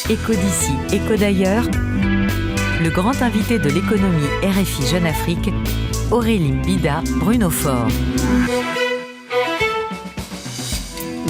Écho d'ici, écho d'ailleurs, le grand invité de l'économie RFI Jeune Afrique, Aurélie Mbida, Bruno Faure.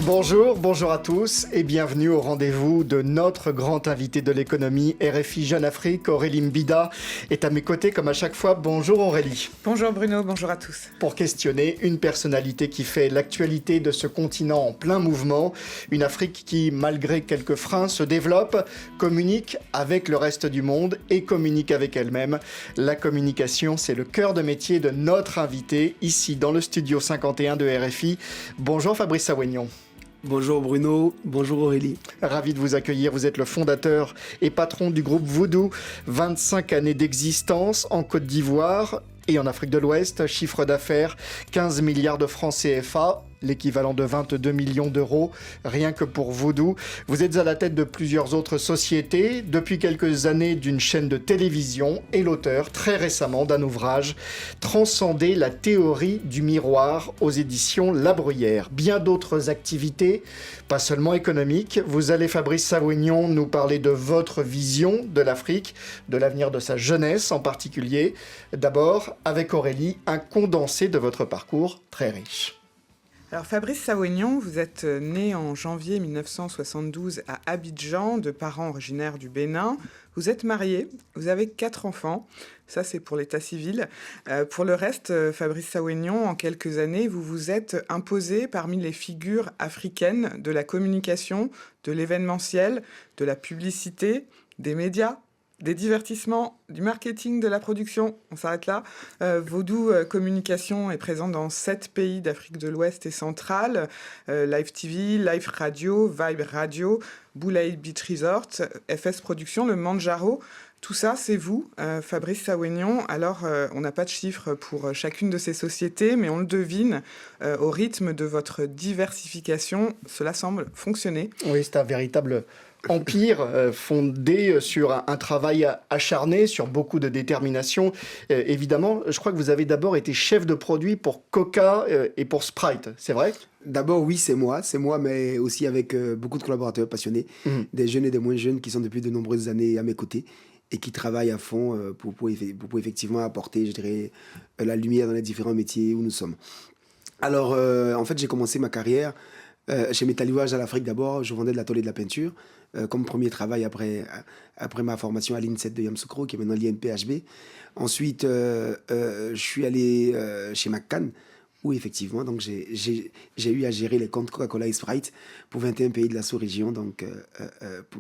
Bonjour à tous et bienvenue au rendez-vous de notre grand invité de l'économie RFI Jeune Afrique. Aurélie Mbida est à mes côtés comme à chaque fois. Bonjour Aurélie. Bonjour Bruno, bonjour à tous. Pour questionner une personnalité qui fait l'actualité de ce continent en plein mouvement, une Afrique qui, malgré quelques freins, se développe, communique avec le reste du monde et communique avec elle-même. La communication, c'est le cœur de métier de notre invité ici dans le studio 51 de RFI. Bonjour Fabrice Sawénion. Bonjour Bruno, bonjour Aurélie. Ravi de vous accueillir, vous êtes le fondateur et patron du groupe Voodoo, 25 années d'existence en Côte d'Ivoire et en Afrique de l'Ouest, chiffre d'affaires 15 milliards de francs CFA, l'équivalent de 22 millions d'euros, rien que pour Voodoo. Vous êtes à la tête de plusieurs autres sociétés, depuis quelques années d'une chaîne de télévision et l'auteur, très récemment, d'un ouvrage « Transcender la théorie du miroir » aux éditions La Bruyère. Bien d'autres activités, pas seulement économiques. Vous allez, Fabrice Sawénion, nous parler de votre vision de l'Afrique, de l'avenir de sa jeunesse en particulier. D'abord, avec Aurélie, un condensé de votre parcours très riche. Alors Fabrice Sawénion, vous êtes né en janvier 1972 à Abidjan, de parents originaires du Bénin. Vous êtes marié, vous avez 4 enfants, ça c'est pour l'état civil. Pour le reste, Fabrice Sawénion, en quelques années, vous vous êtes imposé parmi les figures africaines de la communication, de l'événementiel, de la publicité, des médias, des divertissements, du marketing, de la production. On s'arrête là. Voodoo Communication est présent dans 7 pays d'Afrique de l'Ouest et centrale. Live TV, Live Radio, Vibe Radio, Boulaye Beach Resort, FS Production, le Manjaro. Tout ça, c'est vous, Fabrice Sawénion. Alors, on n'a pas de chiffres pour chacune de ces sociétés, mais on le devine, au rythme de votre diversification, cela semble fonctionner. Oui, c'est un véritable empire fondé sur un travail acharné, sur beaucoup de détermination. Évidemment, je crois que vous avez d'abord été chef de produit pour Coca et pour Sprite, c'est vrai ? D'abord, oui, c'est moi, mais aussi avec beaucoup de collaborateurs passionnés, des jeunes et des moins jeunes qui sont depuis de nombreuses années à mes côtés et qui travaillent à fond pour effectivement apporter, je dirais, la lumière dans les différents métiers où nous sommes. Alors, en fait, j'ai commencé ma carrière chez Métallouage à l'Afrique d'abord. Je vendais de la tôle et de la peinture comme premier travail après ma formation à l'INSET de Yamoussoukro, qui est maintenant l'INPHB. Ensuite, je suis allé chez McCann, où effectivement donc, j'ai eu à gérer les comptes Coca-Cola et Sprite pour 21 pays de la sous-région donc,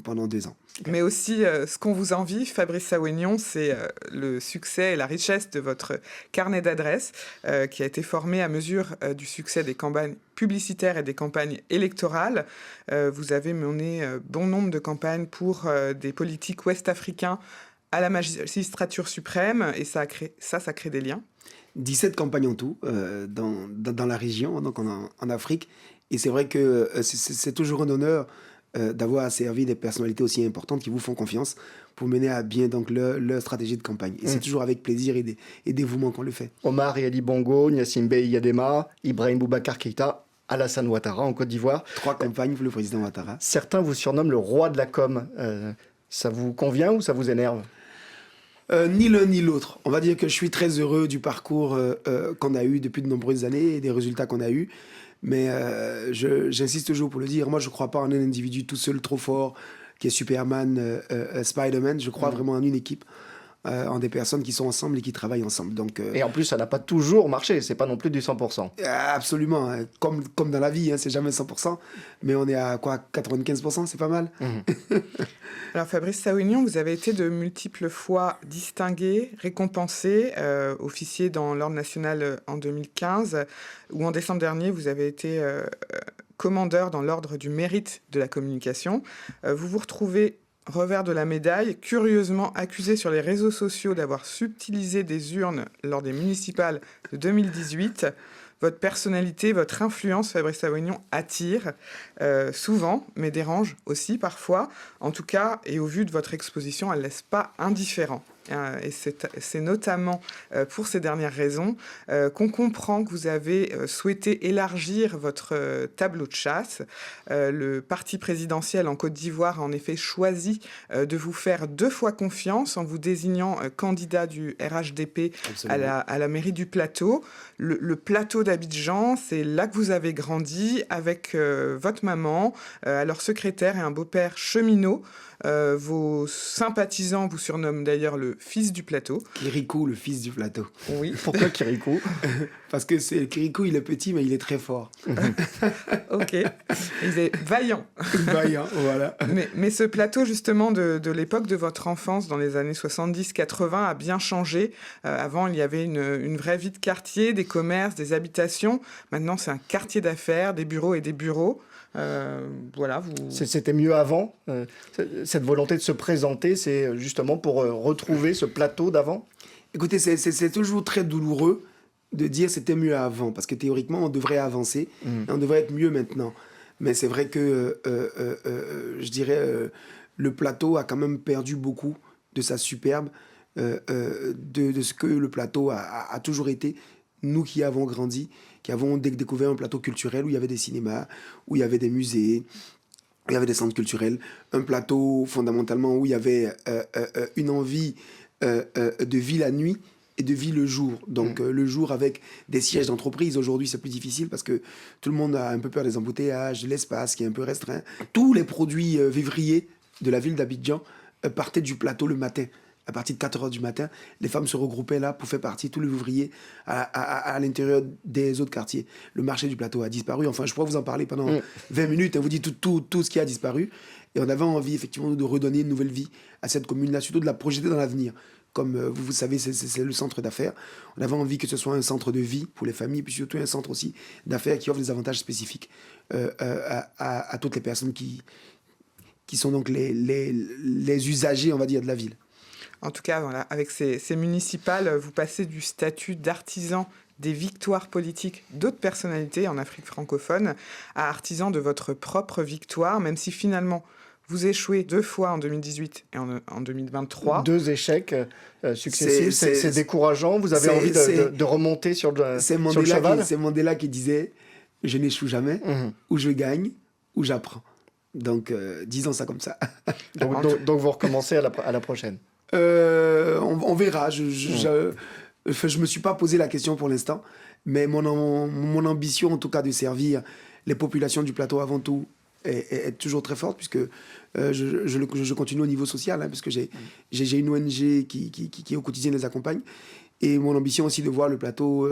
pendant 2 ans. Mais aussi, ce qu'on vous envie, Fabrice Sawénion, c'est le succès et la richesse de votre carnet d'adresses qui a été formé à mesure du succès des campagnes publicitaires et des campagnes électorales. Vous avez mené bon nombre de campagnes pour des politiques ouest-africains à la magistrature suprême et ça crée des liens. 17 campagnes en tout dans la région, donc en Afrique. Et c'est vrai que c'est toujours un honneur d'avoir servi des personnalités aussi importantes qui vous font confiance pour mener à bien donc, leur stratégie de campagne. Et c'est toujours avec plaisir et dévouement qu'on le fait. Omar et Ali Bongo, Gnassingbé Yadema, Ibrahim Boubacar Keïta, Alassane Ouattara en Côte d'Ivoire. 3 campagnes pour le président Ouattara. Certains vous surnomment le roi de la com. Ça vous convient ou ça vous énerve ? Ni l'un ni l'autre. On va dire que je suis très heureux du parcours qu'on a eu depuis de nombreuses années et des résultats qu'on a eus. Mais j'insiste toujours pour le dire, moi je ne crois pas en un individu tout seul trop fort qui est Superman, Spider-Man. Je crois vraiment en une équipe, en des personnes qui sont ensemble et qui travaillent ensemble. Donc, et en plus, ça n'a pas toujours marché, c'est pas non plus du 100%. Absolument, hein. Comme dans la vie, hein, c'est jamais 100%, mais on est à quoi, 95%, c'est pas mal. Alors Fabrice Sawénion, vous avez été de multiples fois distingué, récompensé, officier dans l'Ordre national en 2015, ou en décembre dernier, vous avez été commandeur dans l'Ordre du mérite de la communication. Vous vous retrouvez revers de la médaille, curieusement accusé sur les réseaux sociaux d'avoir subtilisé des urnes lors des municipales de 2018. Votre personnalité, votre influence, Fabrice Sawénion, attire souvent, mais dérange aussi parfois. En tout cas, et au vu de votre exposition, elle ne laisse pas indifférent. et c'est notamment pour ces dernières raisons qu'on comprend que vous avez souhaité élargir votre tableau de chasse. Le parti présidentiel en Côte d'Ivoire a en effet choisi de vous faire 2 fois confiance en vous désignant candidat du RHDP à la mairie du Plateau. Le Plateau d'Abidjan, c'est là que vous avez grandi avec votre maman, alors secrétaire et un beau-père cheminot. Vos sympathisants vous surnomment d'ailleurs le fils du plateau. Kirikou, le fils du plateau. Oui. Pourquoi Kirikou? Parce que Kirikou, il est petit, mais il est très fort. Ok. Il est vaillant. Vaillant, voilà. Mais ce plateau, justement, de l'époque de votre enfance, dans les années 70-80, a bien changé. Avant, il y avait une vraie vie de quartier, des commerces, des habitations. Maintenant, c'est un quartier d'affaires, des bureaux et des bureaux. Voilà, C'était mieux avant. Cette volonté de se présenter, c'est justement pour retrouver ce plateau d'avant. Écoutez, c'est toujours très douloureux de dire c'était mieux avant, parce que théoriquement, on devrait avancer, et on devrait être mieux maintenant. Mais c'est vrai que, je dirais, le plateau a quand même perdu beaucoup de sa superbe, de ce que le plateau a toujours été. Nous qui avons grandi, qui avons découvert un plateau culturel où il y avait des cinémas, où il y avait des musées, où il y avait des centres culturels, un plateau fondamentalement où il y avait une envie de vie la nuit et de vie le jour. Donc le jour avec des sièges d'entreprise. Aujourd'hui, c'est plus difficile parce que tout le monde a un peu peur des embouteillages, de l'espace qui est un peu restreint. Tous les produits vivriers de la ville d'Abidjan partaient du plateau le matin. À partir de 4h du matin, les femmes se regroupaient là pour faire partie, tous les ouvriers, à l'intérieur des autres quartiers. Le marché du plateau a disparu. Enfin, je pourrais vous en parler pendant 20 minutes et vous dire tout ce qui a disparu. Et on avait envie, effectivement, de redonner une nouvelle vie à cette commune-là, surtout de la projeter dans l'avenir. Comme vous savez, c'est le centre d'affaires. On avait envie que ce soit un centre de vie pour les familles, puis surtout un centre aussi d'affaires qui offre des avantages spécifiques à toutes les personnes qui sont donc les usagers, on va dire, de la ville. En tout cas, voilà, avec ces municipales, vous passez du statut d'artisan des victoires politiques d'autres personnalités en Afrique francophone à artisan de votre propre victoire, même si finalement vous échouez 2 fois en 2018 et en 2023. 2 échecs successifs, c'est décourageant. Vous avez envie de remonter sur le cheval. C'est Mandela qui disait « Je n'échoue jamais, ou je gagne, ou j'apprends ». Donc, disons ça comme ça. donc vous recommencez à la prochaine. On verra. Je me suis pas posé la question pour l'instant, mais mon ambition, en tout cas, de servir les populations du plateau avant tout, est toujours très forte, puisque je continue au niveau social, hein, puisque j'ai une ONG qui au quotidien les accompagne. Et mon ambition aussi de voir le plateau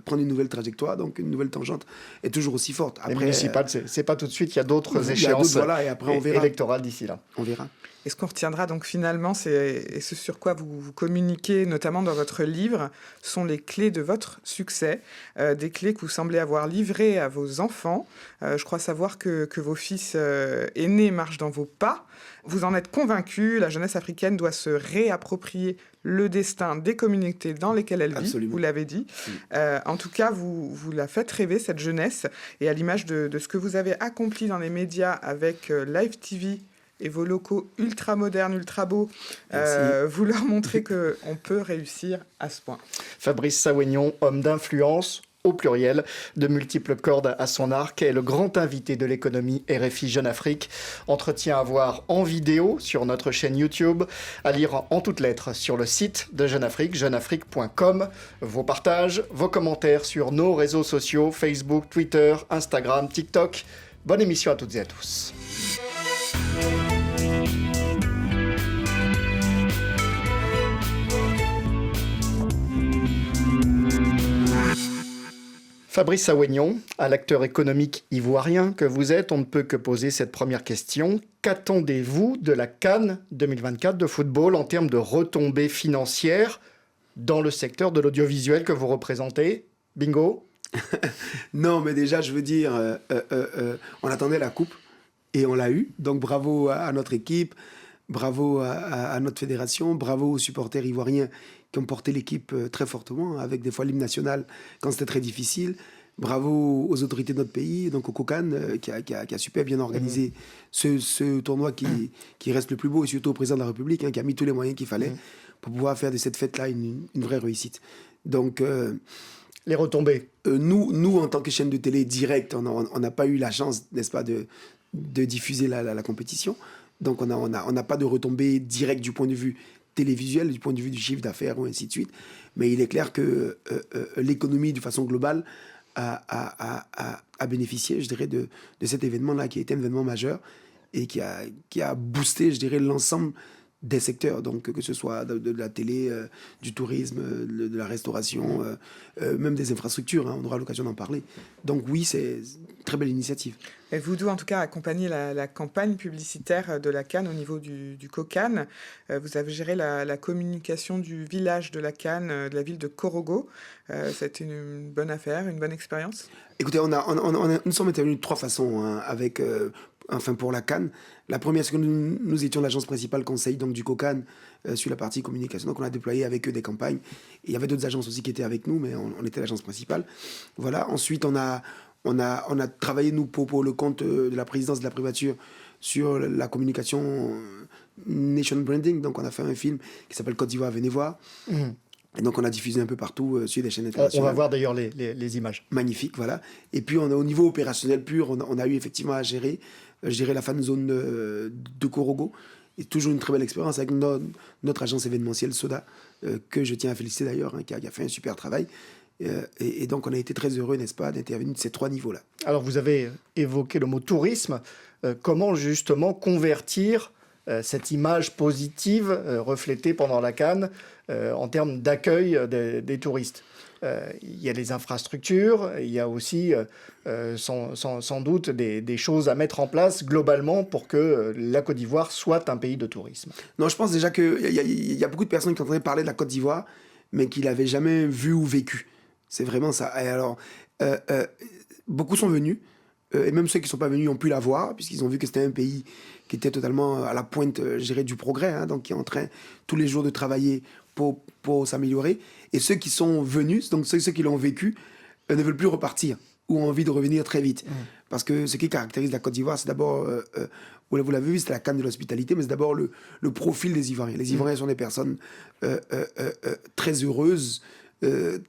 prendre une nouvelle trajectoire, donc une nouvelle tangente, est toujours aussi forte. Après, les municipales, c'est pas tout de suite, il y a d'autres échéances voilà, et après, on verra. Électorales d'ici là. On verra. Et ce qu'on retiendra donc finalement, et ce sur quoi vous communiquez, notamment dans votre livre, sont les clés de votre succès, des clés que vous semblez avoir livrées à vos enfants. Je crois savoir que vos fils aînés marchent dans vos pas. Vous en êtes convaincu, la jeunesse africaine doit se réapproprier le destin des communautés dans lesquelles elle vit. Absolument. Vous l'avez dit. En tout cas, vous la faites rêver, cette jeunesse, et à l'image de ce que vous avez accompli dans les médias avec Live TV et vos locaux ultra modernes, ultra beaux, vous leur montrez qu'on peut réussir à ce point. Fabrice Sawénion, homme d'influence, au pluriel, de multiples cordes à son arc, est le grand invité de l'économie RFI Jeune Afrique. Entretien à voir en vidéo sur notre chaîne YouTube, à lire en toutes lettres sur le site de Jeune Afrique, jeuneafrique.com. Vos partages, vos commentaires sur nos réseaux sociaux, Facebook, Twitter, Instagram, TikTok. Bonne émission à toutes et à tous. Fabrice Sawénion, à l'acteur économique ivoirien que vous êtes, on ne peut que poser cette première question. Qu'attendez-vous de la CAN 2024 de football en termes de retombées financières dans le secteur de l'audiovisuel que vous représentez? Bingo? Non, mais déjà, je veux dire, on attendait la coupe et on l'a eu. Donc bravo à notre équipe, bravo à notre fédération, bravo aux supporters ivoiriens qui ont porté l'équipe très fortement, avec des fois l'hymne national quand c'était très difficile. Bravo aux autorités de notre pays, donc au COCAN, qui a super bien organisé ce tournoi qui reste le plus beau, et surtout au président de la République, qui a mis tous les moyens qu'il fallait pour pouvoir faire de cette fête-là une vraie réussite. Donc, les retombées. Nous, en tant que chaîne de télé directe, on n'a pas eu la chance, n'est-ce pas, de diffuser la compétition. Donc, on n'a pas de retombées directes du point de vue télévisuel, du point de vue du chiffre d'affaires ou ainsi de suite. Mais il est clair que l'économie, de façon globale, a bénéficié, je dirais, de cet événement-là, qui a été un événement majeur et qui a boosté, je dirais, l'ensemble des secteurs, donc que ce soit de la télé, du tourisme, de la restauration, même des infrastructures, hein, on aura l'occasion d'en parler. Donc oui, c'est une très belle initiative. Et Voodoo, en tout cas, a accompagné la campagne publicitaire de la Cannes au niveau du Cocan. Vous avez géré la communication du village de la Cannes, de la ville de Corogo. C'était une bonne affaire, une bonne expérience? Écoutez, nous sommes intervenus de 3 façons, hein, avec... pour la Cannes. La première, c'est que nous étions l'agence principale conseil donc, du Cocan sur la partie communication. Donc, on a déployé avec eux des campagnes. Et il y avait d'autres agences aussi qui étaient avec nous, mais on était l'agence principale. Voilà. Ensuite, on a travaillé, nous, pour le compte de la présidence de la privature sur la communication nation branding. Donc, on a fait un film qui s'appelle Côte d'Ivoire, venez voir. Et donc, on a diffusé un peu partout sur des chaînes internationales. On va voir d'ailleurs les images. Magnifique, voilà. Et puis, au niveau opérationnel pur, on a eu effectivement à gérer la fan zone de Corogo. Et toujours une très belle expérience avec notre agence événementielle Soda, que je tiens à féliciter d'ailleurs, hein, qui a fait un super travail. Et donc, on a été très heureux, n'est-ce pas, d'intervenir de ces 3 niveaux-là. Alors, vous avez évoqué le mot tourisme. Comment justement convertir cette image positive reflétée pendant la Cannes en termes d'accueil des touristes? Il y a les infrastructures, il y a aussi sans doute des choses à mettre en place globalement pour que la Côte d'Ivoire soit un pays de tourisme. Non, je pense déjà qu'il y a beaucoup de personnes qui entendaient parler de la Côte d'Ivoire, mais qui ne l'avaient jamais vue ou vécue. C'est vraiment ça. Et alors, beaucoup sont venus, et même ceux qui ne sont pas venus ont pu la voir, puisqu'ils ont vu que c'était un pays qui était totalement à la pointe, je dirais, du progrès, hein, donc qui est en train tous les jours de travailler pour s'améliorer. Et ceux qui sont venus, donc ceux qui l'ont vécu, ne veulent plus repartir ou ont envie de revenir très vite. Parce que ce qui caractérise la Côte d'Ivoire, c'est d'abord, vous l'avez vu, c'est la Canne de l'hospitalité, mais c'est d'abord le profil des Ivoiriens. Les Ivoiriens sont des personnes très heureuses,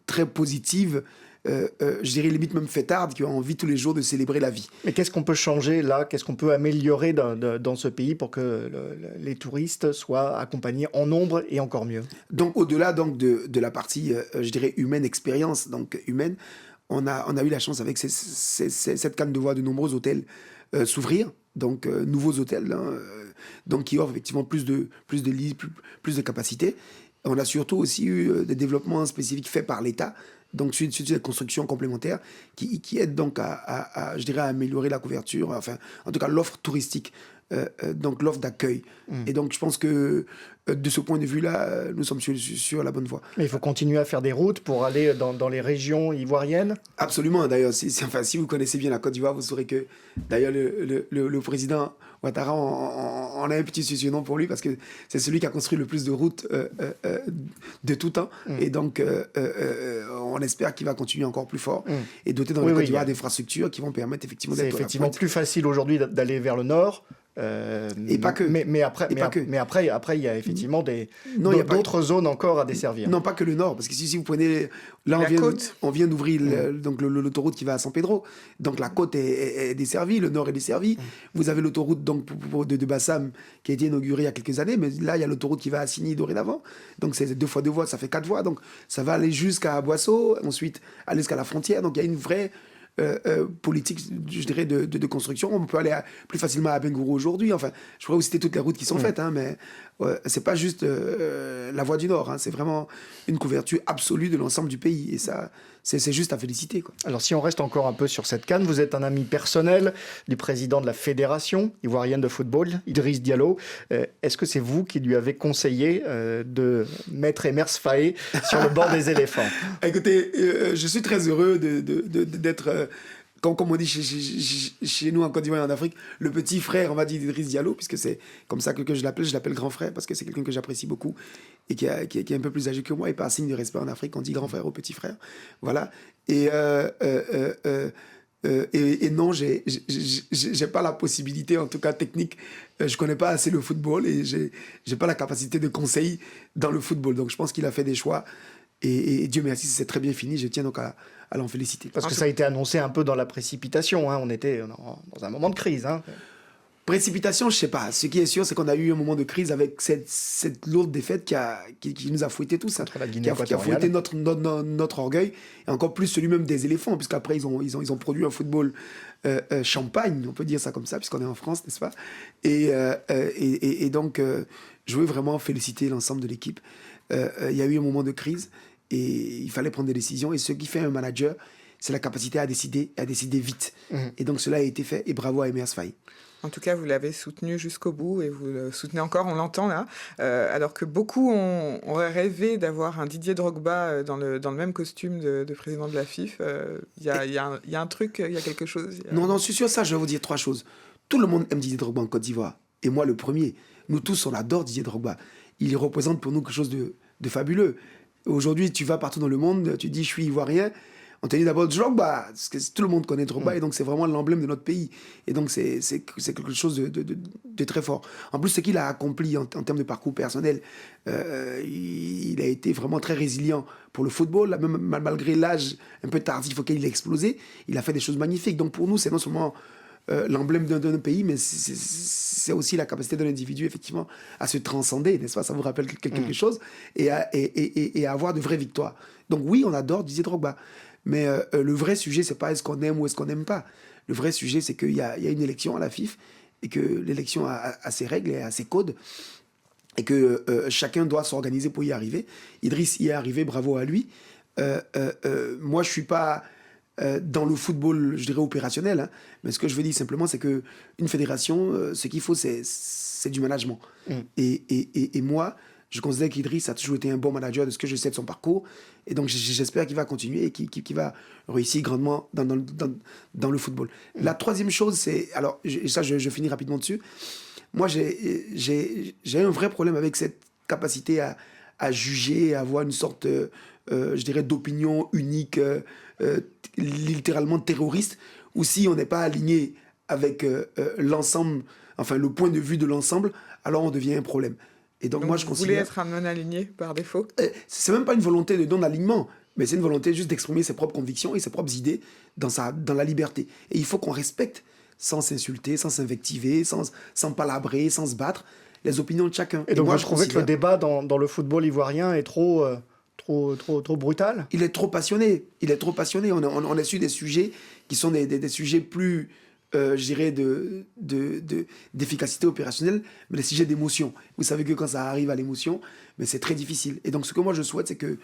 très positives, je dirais limite même fêtardes, qui ont envie tous les jours de célébrer la vie. Mais qu'est-ce qu'on peut changer là? Qu'est-ce qu'on peut améliorer dans ce pays pour que les touristes soient accompagnés en nombre et encore mieux? Donc au-delà donc, de la partie, je dirais, humaine, expérience donc humaine, on a eu la chance avec cette Canne de voir de nombreux hôtels s'ouvrir, donc nouveaux hôtels, hein, donc qui offrent effectivement plus de lits, plus de capacités. On a surtout aussi eu des développements spécifiques faits par l'État, donc sur des constructions complémentaires qui aident donc je dirais, à améliorer la couverture, enfin en tout cas l'offre touristique, donc l'offre d'accueil. Et donc je pense que de ce point de vue-là, nous sommes sur la bonne voie. Mais il faut continuer à faire des routes pour aller dans les régions ivoiriennes? Absolument. D'ailleurs, si vous connaissez bien la Côte d'Ivoire, vous saurez que d'ailleurs le président Ouattara, on a un petit surnom pour lui parce que c'est celui qui a construit le plus de routes de tout temps. Et donc, on espère qu'il va continuer encore plus fort et doter dans la Côte d'Ivoire d'infrastructures qui vont permettre effectivement d'être... C'est effectivement plus facile aujourd'hui d'aller vers le nord. Et pas que. Mais après, il y a effectivement d'autres zones encore à desservir. Non, pas que le nord, parce que si vous prenez... Là, on vient d'ouvrir donc l'autoroute qui va à San Pedro. Donc la côte est desservie, le nord est desservi. Vous avez l'autoroute donc, de Bassam qui a été inaugurée il y a quelques années, mais là, il y a l'autoroute qui va à Signy dorénavant. Donc c'est 2 fois 2 voies, ça fait 4 voies. Donc ça va aller jusqu'à Boisseau, ensuite aller jusqu'à la frontière. Donc il y a une vraie... politique, je dirais, de construction. On peut aller plus facilement à Bengourou aujourd'hui. Enfin, je pourrais vous citer toutes les routes qui sont faites, hein, mais c'est pas juste la voie du Nord. Hein, c'est vraiment une couverture absolue de l'ensemble du pays. Et ça, c'est juste à féliciter, quoi. Alors, si on reste encore un peu sur cette Canne, vous êtes un ami personnel du président de la Fédération ivoirienne de football, Idriss Diallo. Est-ce que c'est vous qui lui avez conseillé de mettre Emers Faé sur le bord des éléphants? Écoutez, je suis très heureux d'être... Comme on dit chez nous en Côte d'Ivoire et en Afrique, le petit frère, on va dire, d'Idriss Diallo, puisque c'est comme ça que je l'appelle grand frère, parce que c'est quelqu'un que j'apprécie beaucoup et qui est un peu plus âgé que moi, et par signe de respect en Afrique, on dit grand frère au petit frère. Voilà. Et Et non, j'ai pas la possibilité, en tout cas technique. Je connais pas assez le football et j'ai pas la capacité de conseil dans le football. Donc je pense qu'il a fait des choix. Et Dieu merci, c'est très bien fini. Je tiens donc à l'en féliciter. Parce que ça a été annoncé un peu dans la précipitation. Hein. On était dans un moment de crise. Hein. Précipitation, je sais pas. Ce qui est sûr, c'est qu'on a eu un moment de crise avec cette lourde défaite qui nous a fouetté tous. Hein, Contre la Guinée qui a équatoriale. fouetté notre orgueil. Et encore plus celui même des éléphants, puisqu'après, ils ont produit un football champagne, on peut dire ça comme ça, puisqu'on est en France, n'est-ce pas? Et donc, je veux vraiment féliciter l'ensemble de l'équipe. Il y a eu un moment de crise et il fallait prendre des décisions. Et ce qui fait un manager, c'est la capacité à décider vite. Et donc, cela a été fait. Et bravo à Emers Faye. En tout cas, vous l'avez soutenu jusqu'au bout et vous le soutenez encore, on l'entend là. Alors que beaucoup auraient rêvé d'avoir un Didier Drogba dans le même costume de président de la FIF. Il y a un truc, il y a quelque chose. Non, je suis sûr, ça, je vais vous dire 3 choses. Tout le monde aime Didier Drogba en Côte d'Ivoire. Et moi, le premier. Nous tous, on adore Didier Drogba. Il représente pour nous quelque chose de fabuleux. Aujourd'hui, tu vas partout dans le monde, tu dis « je suis ivoirien ». On te dit d'abord Drogba, parce que tout le monde connaît Drogba, et donc c'est vraiment l'emblème de notre pays. Et donc c'est quelque chose de très fort. En plus, ce qu'il a accompli en termes de parcours personnel, il a été vraiment très résilient pour le football, même malgré l'âge un peu tardif auquel il a explosé, il a fait des choses magnifiques. Donc pour nous, c'est non seulement l'emblème d'un pays, mais c'est aussi la capacité de l'individu, effectivement, à se transcender, n'est-ce pas? Ça vous rappelle quelque chose, et à avoir de vraies victoires. Donc oui, on adore Didier Drogba. Mais le vrai sujet, c'est pas est-ce qu'on aime ou est-ce qu'on n'aime pas. Le vrai sujet, c'est qu'il y a une élection à la FIF et que l'élection a ses règles et a ses codes et que chacun doit s'organiser pour y arriver. Idriss y est arrivé, bravo à lui. Moi, je suis pas dans le football, je dirais, opérationnel, hein, mais ce que je veux dire simplement, c'est qu'une fédération, ce qu'il faut, c'est du management. Et moi, je considère qu'Idriss a toujours été un bon manager de ce que je sais de son parcours. Et donc, j'espère qu'il va continuer et qu'il va réussir grandement dans le football. La troisième chose, c'est... Alors, je finis rapidement dessus. Moi, j'ai un vrai problème avec cette capacité à juger, à avoir une sorte, je dirais, d'opinion unique, littéralement terroriste, où si on n'est pas aligné avec l'ensemble, enfin, le point de vue de l'ensemble, alors on devient un problème. Et donc moi, je considère... Vous voulez être un non-aligné par défaut? C'est même pas une volonté de non-alignement, mais c'est une volonté juste d'exprimer ses propres convictions et ses propres idées dans la liberté. Et il faut qu'on respecte, sans s'insulter, sans s'invectiver, sans palabrer, sans se battre, les opinions de chacun. Et donc moi, je trouvais que le débat dans le football ivoirien est trop brutal. Il est trop passionné. On est sur des sujets qui sont des sujets plus... je dirais, d'efficacité opérationnelle, mais les sujets d'émotion. Vous savez que quand ça arrive à l'émotion, mais c'est très difficile. Et donc, ce que moi, je souhaite, c'est que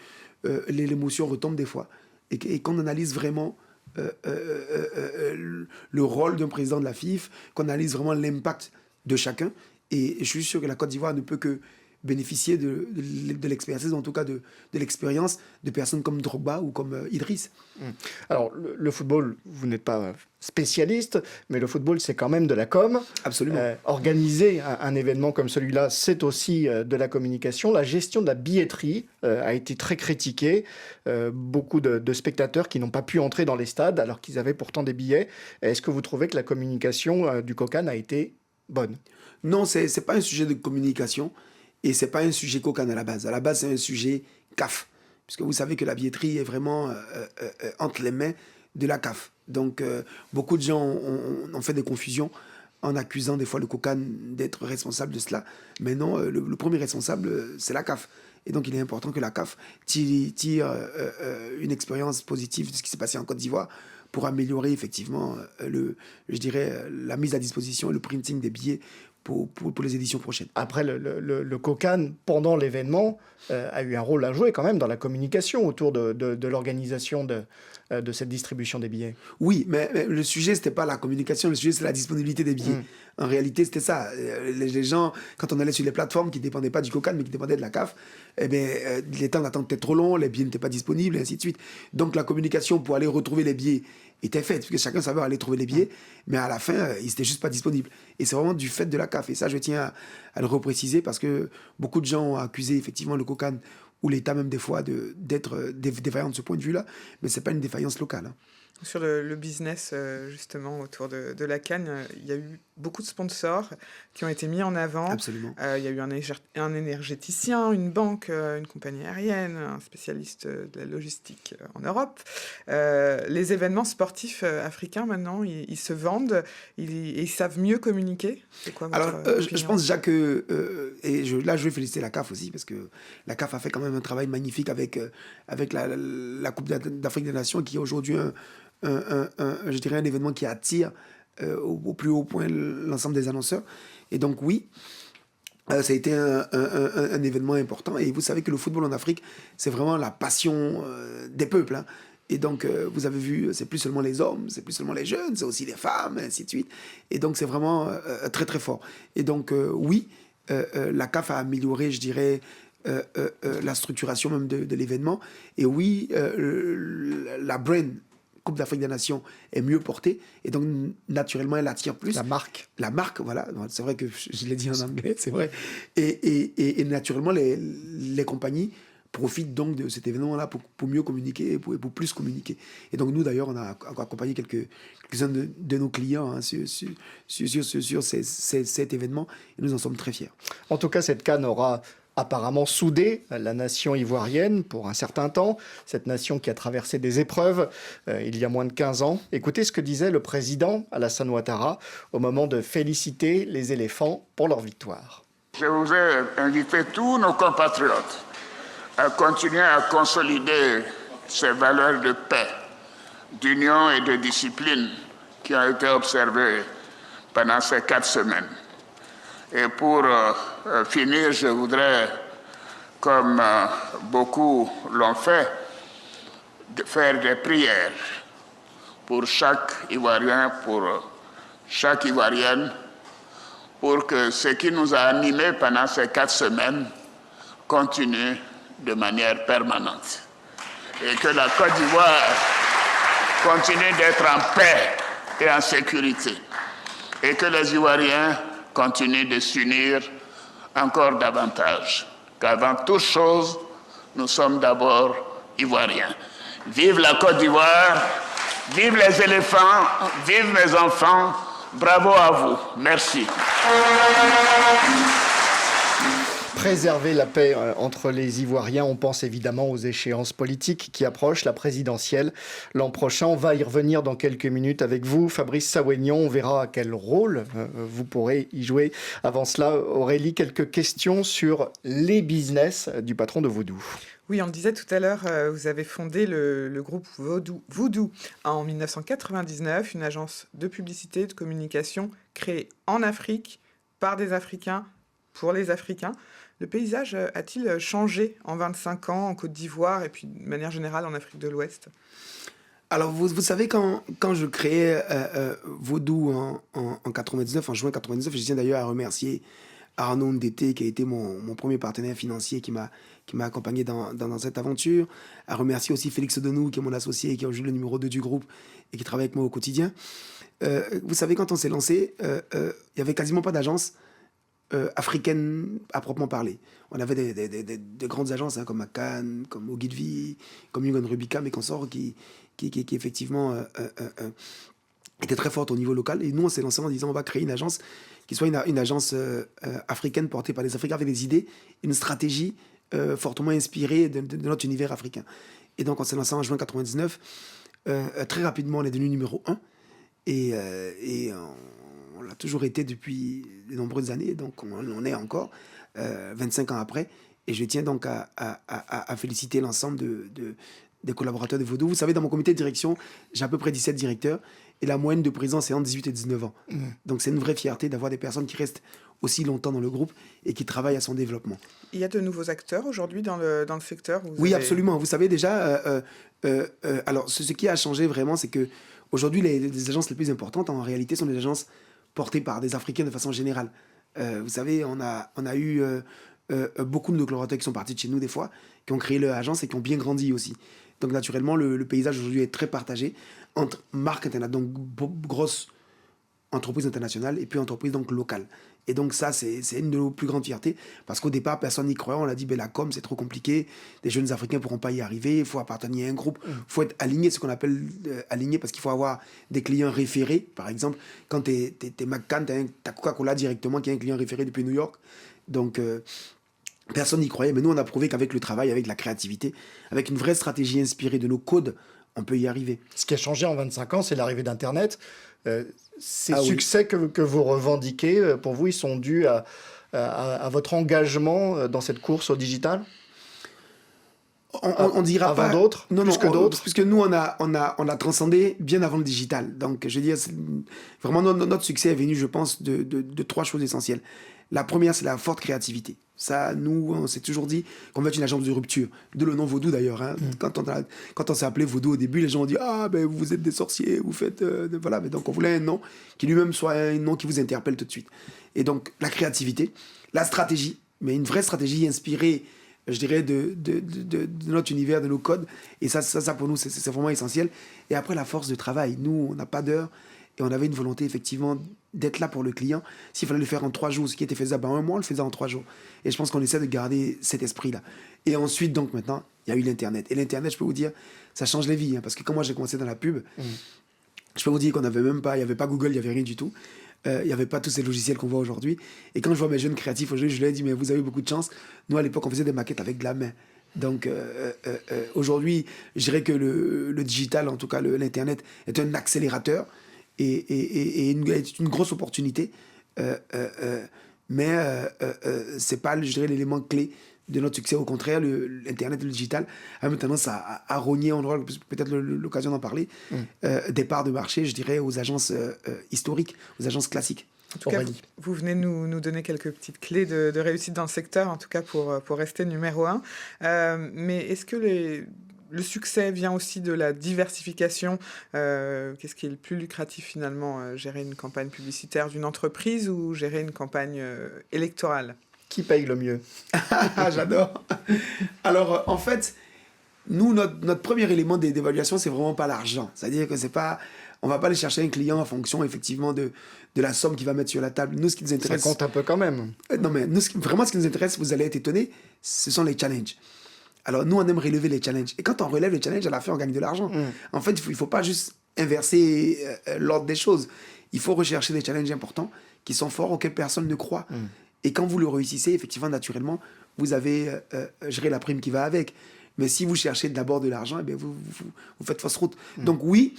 l'émotion retombe des fois et qu'on analyse vraiment le rôle d'un président de la FIF, qu'on analyse vraiment l'impact de chacun. Et je suis sûr que la Côte d'Ivoire ne peut que bénéficier de l'expertise, en tout cas de l'expérience de personnes comme Drogba ou comme Idriss. Alors, le football, vous n'êtes pas spécialiste, mais le football, c'est quand même de la com. Absolument. Organiser un événement comme celui-là, c'est aussi de la communication. La gestion de la billetterie a été très critiquée. Beaucoup de spectateurs qui n'ont pas pu entrer dans les stades alors qu'ils avaient pourtant des billets. Est-ce que vous trouvez que la communication du COCAN a été bonne? Non, c'est pas un sujet de communication. Et ce n'est pas un sujet COCAN à la base. À la base, c'est un sujet CAF. Puisque vous savez que la billetterie est vraiment entre les mains de la CAF. Donc, beaucoup de gens ont fait des confusions en accusant des fois le COCAN d'être responsable de cela. Mais non, le premier responsable, c'est la CAF. Et donc, il est important que la CAF tire une expérience positive de ce qui s'est passé en Côte d'Ivoire pour améliorer effectivement, je dirais, la mise à disposition et le printing des billets pour les éditions prochaines. Après, le COCAN, pendant l'événement, a eu un rôle à jouer quand même dans la communication autour de l'organisation de cette distribution des billets. Oui, mais le sujet, c'était pas la communication, le sujet, c'est la disponibilité des billets. En réalité, c'était ça. Les gens, quand on allait sur les plateformes qui ne dépendaient pas du COCAN, mais qui dépendaient de la CAF, les temps d'attente étaient trop longs, les billets n'étaient pas disponibles, et ainsi de suite. Donc la communication pour aller retrouver les billets était faite, parce que chacun savait aller trouver les billets, mais à la fin, ils n'étaient juste pas disponibles. Et c'est vraiment du fait de la CAF. Et ça, je tiens à le repréciser, parce que beaucoup de gens ont accusé effectivement le COCAN, ou l'État même des fois, d'être défaillant de ce point de vue-là, mais ce n'est pas une défaillance locale. Sur le business, justement, autour de la canne, il y a eu beaucoup de sponsors qui ont été mis en avant. Absolument. Il y a eu un énergéticien, une banque, une compagnie aérienne, un spécialiste de la logistique en Europe. Les événements sportifs africains, maintenant, ils se vendent, ils savent mieux communiquer. C'est quoi votre opinion ? Je pense déjà que... là, je vais féliciter la CAF aussi, parce que la CAF a fait quand même un travail magnifique avec la Coupe d'Afrique des Nations, qui est aujourd'hui je dirais un événement qui attire au plus haut point l'ensemble des annonceurs. Et donc oui, ça a été un événement important. Et vous savez que le football en Afrique, c'est vraiment la passion des peuples, hein. Et donc, vous avez vu, c'est plus seulement les hommes, c'est plus seulement les jeunes, c'est aussi les femmes, et ainsi de suite. Et donc, c'est vraiment très, très fort. Et donc, oui, la CAF a amélioré, je dirais, la structuration même de l'événement. Et oui, la brand Coupe d'Afrique des Nations est mieux portée. Et donc, naturellement, elle attire plus. La marque. La marque, voilà. C'est vrai que je l'ai dit en anglais, c'est vrai. Et naturellement, les compagnies profitent donc de cet événement-là pour mieux communiquer et pour plus communiquer. Et donc, nous, d'ailleurs, on a accompagné quelques-uns de nos clients, hein, sur cet événement. Et nous en sommes très fiers. En tout cas, cette CAN aura apparemment soudé la nation ivoirienne pour un certain temps, cette nation qui a traversé des épreuves il y a moins de 15 ans. Écoutez ce que disait le président Alassane Ouattara au moment de féliciter les éléphants pour leur victoire. Je voudrais inviter tous nos compatriotes à continuer à consolider ces valeurs de paix, d'union et de discipline qui ont été observées pendant ces 4 semaines. Et pour finir, je voudrais, comme beaucoup l'ont fait, faire des prières pour chaque Ivoirien, pour chaque Ivoirienne, pour que ce qui nous a animés pendant ces 4 semaines continue de manière permanente. Et que la Côte d'Ivoire continue d'être en paix et en sécurité. Et que les Ivoiriens continuent de s'unir encore davantage. Qu'avant toute chose, nous sommes d'abord Ivoiriens. Vive la Côte d'Ivoire, vive les éléphants, vive mes enfants, bravo à vous. Merci. Préserver la paix entre les Ivoiriens, on pense évidemment aux échéances politiques qui approchent, la présidentielle l'an prochain. On va y revenir dans quelques minutes avec vous, Fabrice Saoignon. On verra quel rôle vous pourrez y jouer. Avant cela, Aurélie, quelques questions sur les business du patron de Voodoo. Oui, on le disait tout à l'heure, vous avez fondé le groupe Voodoo en 1999, une agence de publicité, de communication créée en Afrique, par des Africains, pour les Africains. Le paysage a-t-il changé en 25 ans en Côte d'Ivoire et puis de manière générale en Afrique de l'Ouest ? Alors, vous savez, quand je créais Voodoo en 99, en juin 99, je tiens d'ailleurs à remercier Arnaud Ndété, qui a été mon premier partenaire financier, qui m'a accompagné dans cette aventure, à remercier aussi Félix Odonou, qui est mon associé, qui est aujourd'hui le numéro 2 du groupe et qui travaille avec moi au quotidien. Vous savez, quand on s'est lancé, il n'y avait quasiment pas d'agence africaine à proprement parler. On avait des grandes agences, hein, comme Akan, comme Ogilvy, comme Yugon Rubicam et consorts qui effectivement étaient très fortes au niveau local. Et nous, on s'est lancé en disant on va créer une agence qui soit une agence africaine portée par les Africains avec des idées, une stratégie fortement inspirée de notre univers africain. Et donc, on s'est lancé en juin 99. Très rapidement, on est devenu numéro 1. Et on l'a toujours été depuis de nombreuses années, donc on est encore 25 ans après. Et je tiens donc à féliciter l'ensemble des collaborateurs de Voodoo. Vous savez, dans mon comité de direction, j'ai à peu près 17 directeurs, et la moyenne de présence est entre 18 et 19 ans. Donc c'est une vraie fierté d'avoir des personnes qui restent aussi longtemps dans le groupe et qui travaillent à son développement. Il y a de nouveaux acteurs aujourd'hui dans le secteur ? Oui, absolument. Vous savez déjà, alors ce qui a changé vraiment, c'est que aujourd'hui, les agences les plus importantes, en réalité, sont des agences portées par des Africains de façon générale. Vous savez, on a eu beaucoup de nos collaborateurs qui sont partis de chez nous des fois, qui ont créé leur agence et qui ont bien grandi aussi. Donc naturellement, le paysage aujourd'hui est très partagé entre marques internationales, donc grosses entreprises internationales, et puis entreprises donc locales. Et donc ça, c'est une de nos plus grandes fiertés, parce qu'au départ, personne n'y croyait. On a dit, la com, c'est trop compliqué, les jeunes Africains ne pourront pas y arriver, il faut appartenir à un groupe, il faut être aligné, ce qu'on appelle aligné, parce qu'il faut avoir des clients référés. Par exemple, quand tu es McCann, tu as Coca-Cola directement, qui est un client référé depuis New York. Donc, personne n'y croyait, mais nous, on a prouvé qu'avec le travail, avec la créativité, avec une vraie stratégie inspirée de nos codes, on peut y arriver. Ce qui a changé en 25 ans, c'est l'arrivée d'Internet. Ces Ah oui. succès que vous revendiquez, pour vous, ils sont dus à votre engagement dans cette course au digital? On dira avant pas d'autres, non, plus non, que d'autres. puisque nous on a transcendé bien avant le digital. Donc je veux dire, vraiment notre succès est venu, je pense, de trois choses essentielles. La première, c'est la forte créativité. Ça, nous, on s'est toujours dit qu'on va être une agence de rupture. De le nom Vaudou d'ailleurs. Hein. Quand on s'est appelé Vaudou au début, les gens ont dit ah ben vous êtes des sorciers, vous faites voilà. Mais donc on voulait un nom qui lui-même soit un nom qui vous interpelle tout de suite. Et donc la créativité, la stratégie, mais une vraie stratégie inspirée, je dirais, de notre univers, de nos codes. Et ça pour nous, c'est vraiment essentiel. Et après, la force de travail. Nous, on n'a pas d'heure. Et on avait une volonté, effectivement, d'être là pour le client. S'il fallait le faire en 3 jours, ce qui était faisable en 1 mois, on le faisait en 3 jours. Et je pense qu'on essaie de garder cet esprit-là. Et ensuite, donc, maintenant, il y a eu l'Internet. Et l'Internet, je peux vous dire, ça change les vies. Hein, parce que quand moi, j'ai commencé dans la pub, je peux vous dire qu'on n'avait même pas, il n'y avait pas Google, il n'y avait rien du tout. Il n'y avait pas tous ces logiciels qu'on voit aujourd'hui. Et quand je vois mes jeunes créatifs aujourd'hui, je leur ai dit, mais vous avez beaucoup de chance. Nous, à l'époque, on faisait des maquettes avec de la main. Donc, aujourd'hui, je dirais que le digital, en tout cas l'Internet, est un accélérateur et une grosse opportunité. Mais c'est pas, je dirais, l'élément clé de notre succès. Au contraire, l'Internet et le digital a tendance à rogner, on aura peut-être l'occasion d'en parler, des parts de marché, je dirais, aux agences historiques, aux agences classiques. En tout cas, vous venez nous donner quelques petites clés de réussite dans le secteur, en tout cas pour rester numéro 1. Mais est-ce que le succès vient aussi de la diversification? Qu'est-ce qui est le plus lucratif finalement? Gérer une campagne publicitaire d'une entreprise ou gérer une campagne électorale? Qui paye le mieux? J'adore. Alors, en fait, nous, notre premier élément d'évaluation, c'est vraiment pas l'argent. C'est-à-dire que c'est pas... On va pas aller chercher un client en fonction, effectivement, de la somme qu'il va mettre sur la table. Nous, ce qui nous intéresse... Ça compte un peu quand même. Non, mais nous, vraiment, ce qui nous intéresse, vous allez être étonnés, ce sont les challenges. Alors, nous, on aime relever les challenges. Et quand on relève les challenges, à la fin, on gagne de l'argent. En fait, il faut pas juste inverser l'ordre des choses. Il faut rechercher des challenges importants qui sont forts, auxquels personne ne croit. Et quand vous le réussissez, effectivement, naturellement, vous avez, je dirais, la prime qui va avec. Mais si vous cherchez d'abord de l'argent, eh bien, vous faites fausse route. Donc oui,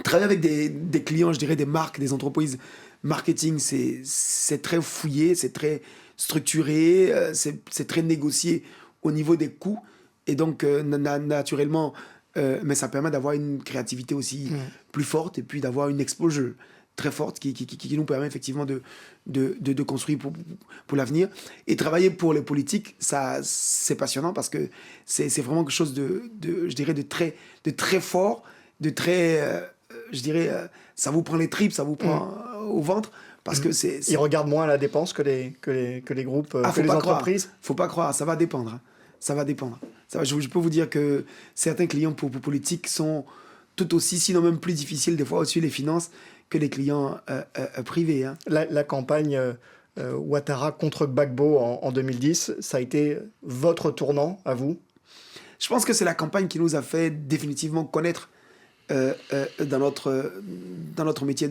travailler avec des clients, je dirais, des marques, des entreprises marketing, c'est très fouillé, c'est très structuré, c'est très négocié au niveau des coûts. Et donc, naturellement, mais ça permet d'avoir une créativité aussi plus forte et puis d'avoir une exposure très forte qui nous permet effectivement de construire pour l'avenir. Et travailler pour les politiques, ça, c'est passionnant parce que c'est vraiment quelque chose je dirais, de très fort, de très, je dirais, ça vous prend les tripes, ça vous prend au ventre. Parce que Ils regardent moins la dépense que les groupes, que les entreprises. Faut pas croire, ça va dépendre. Hein. Ça va dépendre. Je peux vous dire que certains clients pour politiques sont tout aussi, sinon même plus difficiles, des fois au-dessus les finances, que les clients privés. Hein. La campagne Ouattara contre Gbagbo en 2010, ça a été votre tournant à vous? Je pense que c'est la campagne qui nous a fait définitivement connaître dans notre métier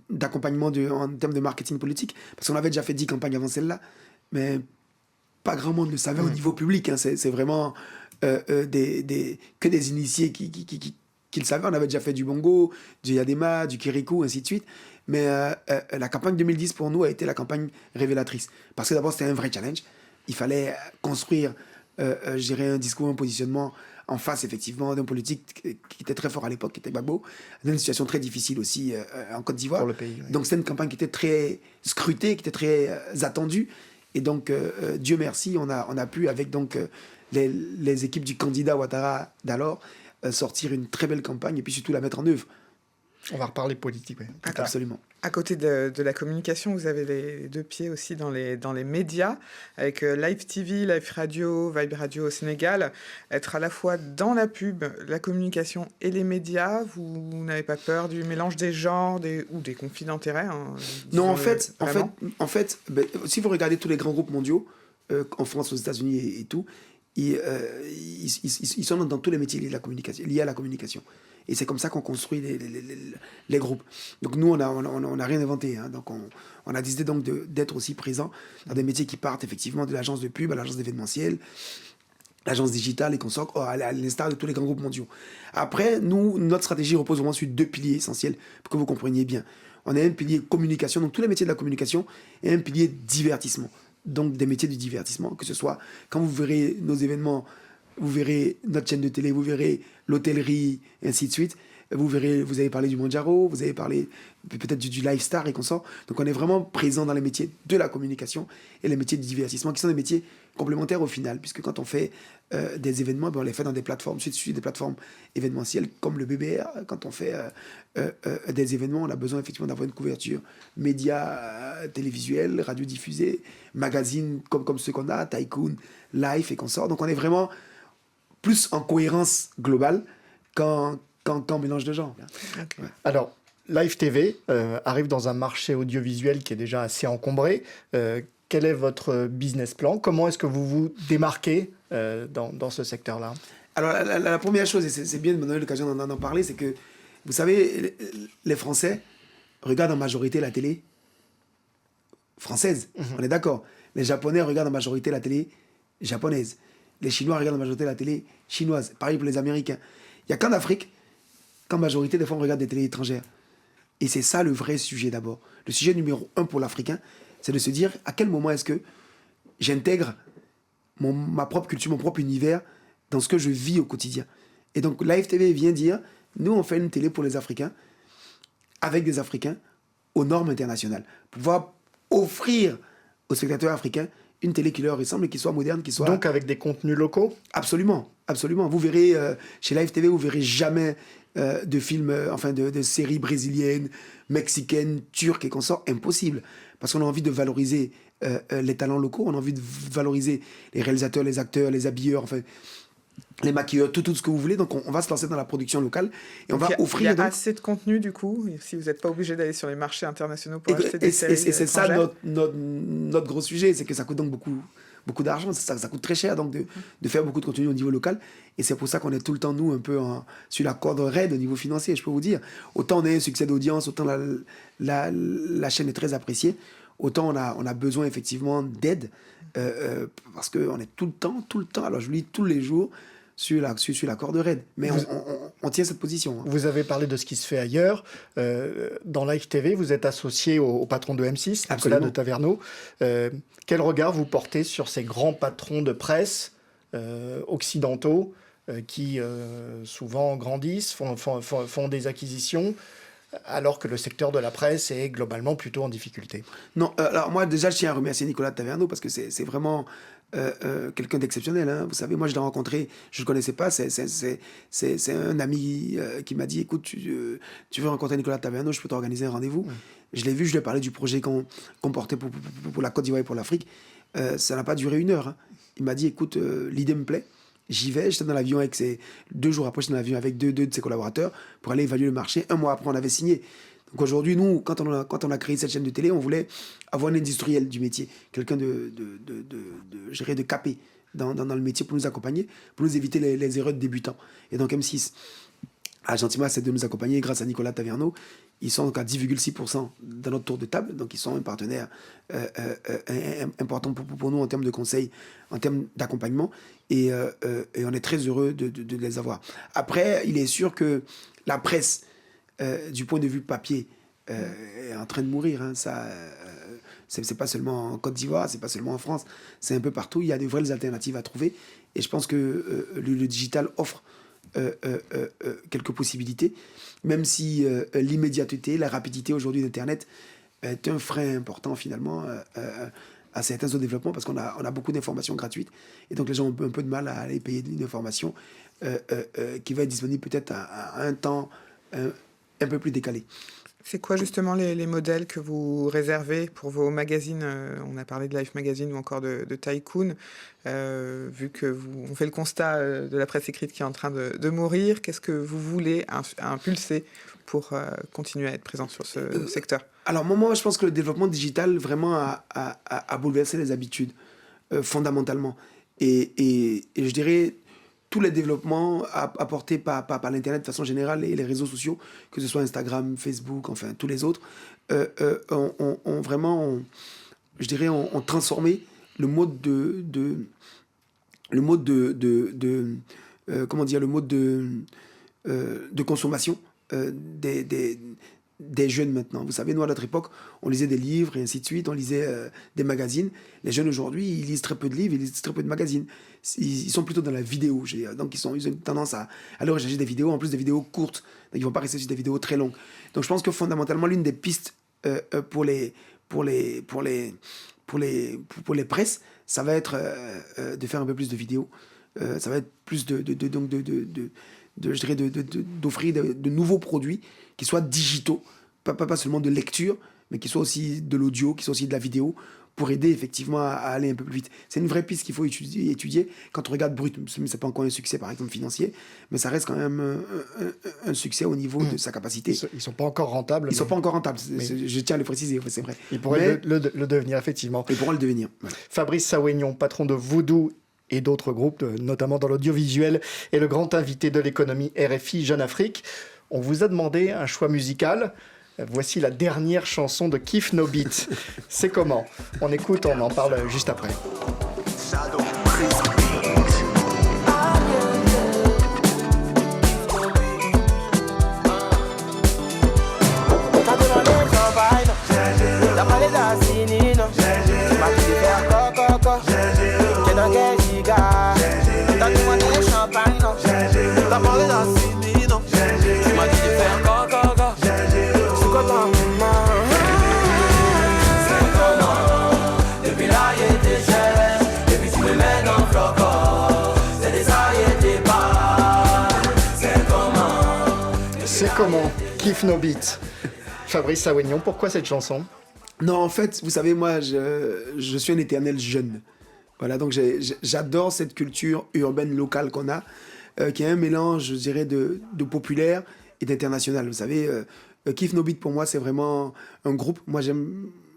d'accompagnement en termes de marketing politique. Parce qu'on avait déjà fait 10 campagnes avant celle-là, mais pas grand monde le savait au niveau public. Hein. C'est vraiment que des initiés qui le savaient. On avait déjà fait du bongo, du yadema, du kirikou, ainsi de suite. Mais la campagne 2010, pour nous, a été la campagne révélatrice. Parce que d'abord, c'était un vrai challenge. Il fallait construire, je dirais, un discours, un positionnement en face, effectivement, d'un politique qui était très fort à l'époque, qui était Gbagbo, dans une situation très difficile aussi en Côte d'Ivoire. Pour le pays, oui. Donc, c'était une campagne qui était très scrutée, qui était très attendue. Et donc, Dieu merci, on a pu, avec donc, les équipes du candidat Ouattara d'alors, sortir une très belle campagne et puis surtout la mettre en œuvre. On va reparler politique, oui. Absolument. À côté de la communication, vous avez les deux pieds aussi dans les médias, avec Live TV, Live Radio, Vibe Radio au Sénégal. Être à la fois dans la pub, la communication et les médias, vous n'avez pas peur du mélange des genres ou des conflits d'intérêts, hein, Non, en vraiment fait, si vous regardez tous les grands groupes mondiaux, en France, aux États-Unis et tout, ils sont dans tous les métiers liés à la communication. Et c'est comme ça qu'on construit les groupes. Donc nous, on n'a rien inventé. Hein. Donc on a décidé donc d'être aussi présent dans des métiers qui partent effectivement de l'agence de pub à l'agence d'événementiel, l'agence digitale et consorts, à l'instar de tous les grands groupes mondiaux. Après, nous, notre stratégie repose vraiment sur 2 piliers essentiels pour que vous compreniez bien. On a un pilier communication, donc tous les métiers de la communication, et un pilier divertissement. Donc des métiers du divertissement, que ce soit quand vous verrez nos événements, vous verrez notre chaîne de télé, vous verrez l'hôtellerie, et ainsi de suite. Vous avez parlé du Mondiaro, vous avez parlé peut-être du Lifestar et consorts. Donc on est vraiment présent dans les métiers de la communication et les métiers du divertissement, qui sont des métiers complémentaires au final, puisque quand on fait des événements, on les fait dans des plateformes, des plateformes événementielles comme le BBR. Quand on fait des événements, on a besoin effectivement d'avoir une couverture médias télévisuels, radiodiffusés, magazines comme ceux qu'on a, Tycoon, Life et consorts. Donc on est vraiment plus en cohérence globale qu'en mélange de genres. Okay. Ouais. Alors, Live TV arrive dans un marché audiovisuel qui est déjà assez encombré. Quel est votre business plan? Comment est-ce que vous vous démarquez dans ce secteur-là? Alors, la première chose, et c'est bien de me donner l'occasion d'en parler, c'est que, vous savez, les Français regardent en majorité la télé française. On est d'accord. Les Japonais regardent en majorité la télé japonaise. Les Chinois regardent en majorité la télé chinoise. Pareil pour les Américains. Il n'y a qu'en Afrique qu'en majorité, des fois, on regarde des télés étrangères. Et c'est ça le vrai sujet d'abord. Le sujet numéro 1 pour l'Africain, c'est de se dire à quel moment est-ce que j'intègre ma propre culture, mon propre univers dans ce que je vis au quotidien. Et donc, Live TV vient dire, nous, on fait une télé pour les Africains, avec des Africains, aux normes internationales. Pour pouvoir offrir aux spectateurs africains une télé qui leur ressemble et qui soit moderne, qui soit... Donc avec des contenus locaux? Absolument, absolument. Vous verrez, chez Live TV, vous verrez jamais de films, de séries brésiliennes, mexicaines, turques et consorts. Impossible. Parce qu'on a envie de valoriser les talents locaux, on a envie de valoriser les réalisateurs, les acteurs, les habilleurs, les maquilleurs, tout ce que vous voulez. Donc on va se lancer dans la production locale et on va offrir... Il y a assez de contenu du coup, si vous n'êtes pas obligé d'aller sur les marchés internationaux pour acheter des séries et c'est ça notre gros sujet, c'est que ça coûte donc beaucoup d'argent, ça coûte très cher donc de faire beaucoup de contenu au niveau local. Et c'est pour ça qu'on est tout le temps, nous, un peu sur la corde raide au niveau financier, je peux vous dire. Autant on a un succès d'audience, autant la chaîne est très appréciée, autant on a besoin effectivement d'aide, parce qu'on est tout le temps, alors je vous lis tous les jours, sur la corde raide. Mais on tient cette position. Vous avez parlé de ce qui se fait ailleurs. Dans Live TV, vous êtes associé au patron de M6, Nicolas de Taverneau. Quel regard vous portez sur ces grands patrons de presse occidentaux qui souvent grandissent, font des acquisitions, alors que le secteur de la presse est globalement plutôt en difficulté? Non, alors moi déjà je tiens à remercier Nicolas de Taverneau parce que c'est vraiment quelqu'un d'exceptionnel. Hein. Vous savez, moi je l'ai rencontré, je ne le connaissais pas, c'est un ami qui m'a dit, écoute, tu veux rencontrer Nicolas de Taverneau, je peux t'organiser un rendez-vous. Je l'ai vu, je lui ai parlé du projet qu'on portait pour la Côte d'Ivoire et pour l'Afrique. Ça n'a pas duré 1 heure. Hein. Il m'a dit, écoute, l'idée me plaît. J'y vais, j'étais dans l'avion avec 2 jours après, j'étais dans l'avion avec deux de ses collaborateurs pour aller évaluer le marché. 1 mois après, on avait signé. Donc aujourd'hui, nous, quand on a créé cette chaîne de télé, on voulait avoir un industriel du métier, quelqu'un de capé dans le métier pour nous accompagner, pour nous éviter les erreurs de débutants. Et donc M6 a gentiment accepté de nous accompagner grâce à Nicolas Taverneau. Ils sont donc à 10,6% dans notre tour de table, donc ils sont un partenaire important pour nous en termes de conseils, en termes d'accompagnement, et on est très heureux de les avoir. Après, il est sûr que la presse, du point de vue papier, est en train de mourir. Hein. C'est pas seulement en Côte d'Ivoire, c'est pas seulement en France, c'est un peu partout. Il y a de vraies alternatives à trouver, et je pense que le digital offre quelques possibilités, même si l'immédiateté, la rapidité aujourd'hui d'Internet est un frein important finalement à certains autres développements, parce qu'on a beaucoup d'informations gratuites, et donc les gens ont un peu de mal à aller payer une information qui va être disponible peut-être à un temps un peu plus décalé. C'est quoi justement les modèles que vous réservez pour vos magazines? On a parlé de Life Magazine ou encore de Tycoon. Vu que on fait le constat de la presse écrite qui est en train de mourir, qu'est-ce que vous voulez impulser pour continuer à être présent sur ce secteur? Alors moi, je pense que le développement digital vraiment a bouleversé les habitudes fondamentalement. Et je dirais tous les développements apportés par l'Internet de façon générale et les réseaux sociaux, que ce soit Instagram, Facebook, enfin tous les autres, ont vraiment, je dirais, ont transformé le mode comment dire, le mode de consommation des jeunes maintenant. Vous savez, nous, à notre époque, on lisait des livres et ainsi de suite, on lisait des magazines. Les jeunes aujourd'hui, ils lisent très peu de livres, ils lisent très peu de magazines. Ils sont plutôt dans la vidéo. Donc, ils ont une tendance à aller rechercher des vidéos, en plus des vidéos courtes. Donc, ils ne vont pas rester sur des vidéos très longues. Donc, je pense que fondamentalement, l'une des pistes pour les presses, ça va être de faire un peu plus de vidéos. Ça va être plus d'offrir de nouveaux produits qui soient digitaux, pas seulement de lecture, mais qui soient aussi de l'audio, qui soient aussi de la vidéo, pour aider effectivement à aller un peu plus vite. C'est une vraie piste qu'il faut étudier. Quand on regarde Brut, c'est pas encore un succès par exemple financier, mais ça reste quand même un succès au niveau de sa capacité. Ils sont pas encore rentables. Ils sont pas encore rentables, je tiens à le préciser, c'est vrai. Ils pourraient le devenir effectivement. Ils pourront le devenir. Voilà. Fabrice Saoignon, patron de Voodoo et d'autres groupes, notamment dans l'audiovisuel, et le grand invité de l'économie RFI Jeune Afrique. On vous a demandé un choix musical. Voici la dernière chanson de Kif No Beat. C'est comment? On écoute, on en parle juste après. C'est comment? Kif No Beat. Fabrice Saoignon, pourquoi cette chanson? Non, en fait, vous savez, moi, je suis un éternel jeune. Voilà, donc j'adore cette culture urbaine locale qu'on a, qui est un mélange, je dirais, de populaire et d'international. Vous savez, Kif No Beat, pour moi, c'est vraiment un groupe. Moi,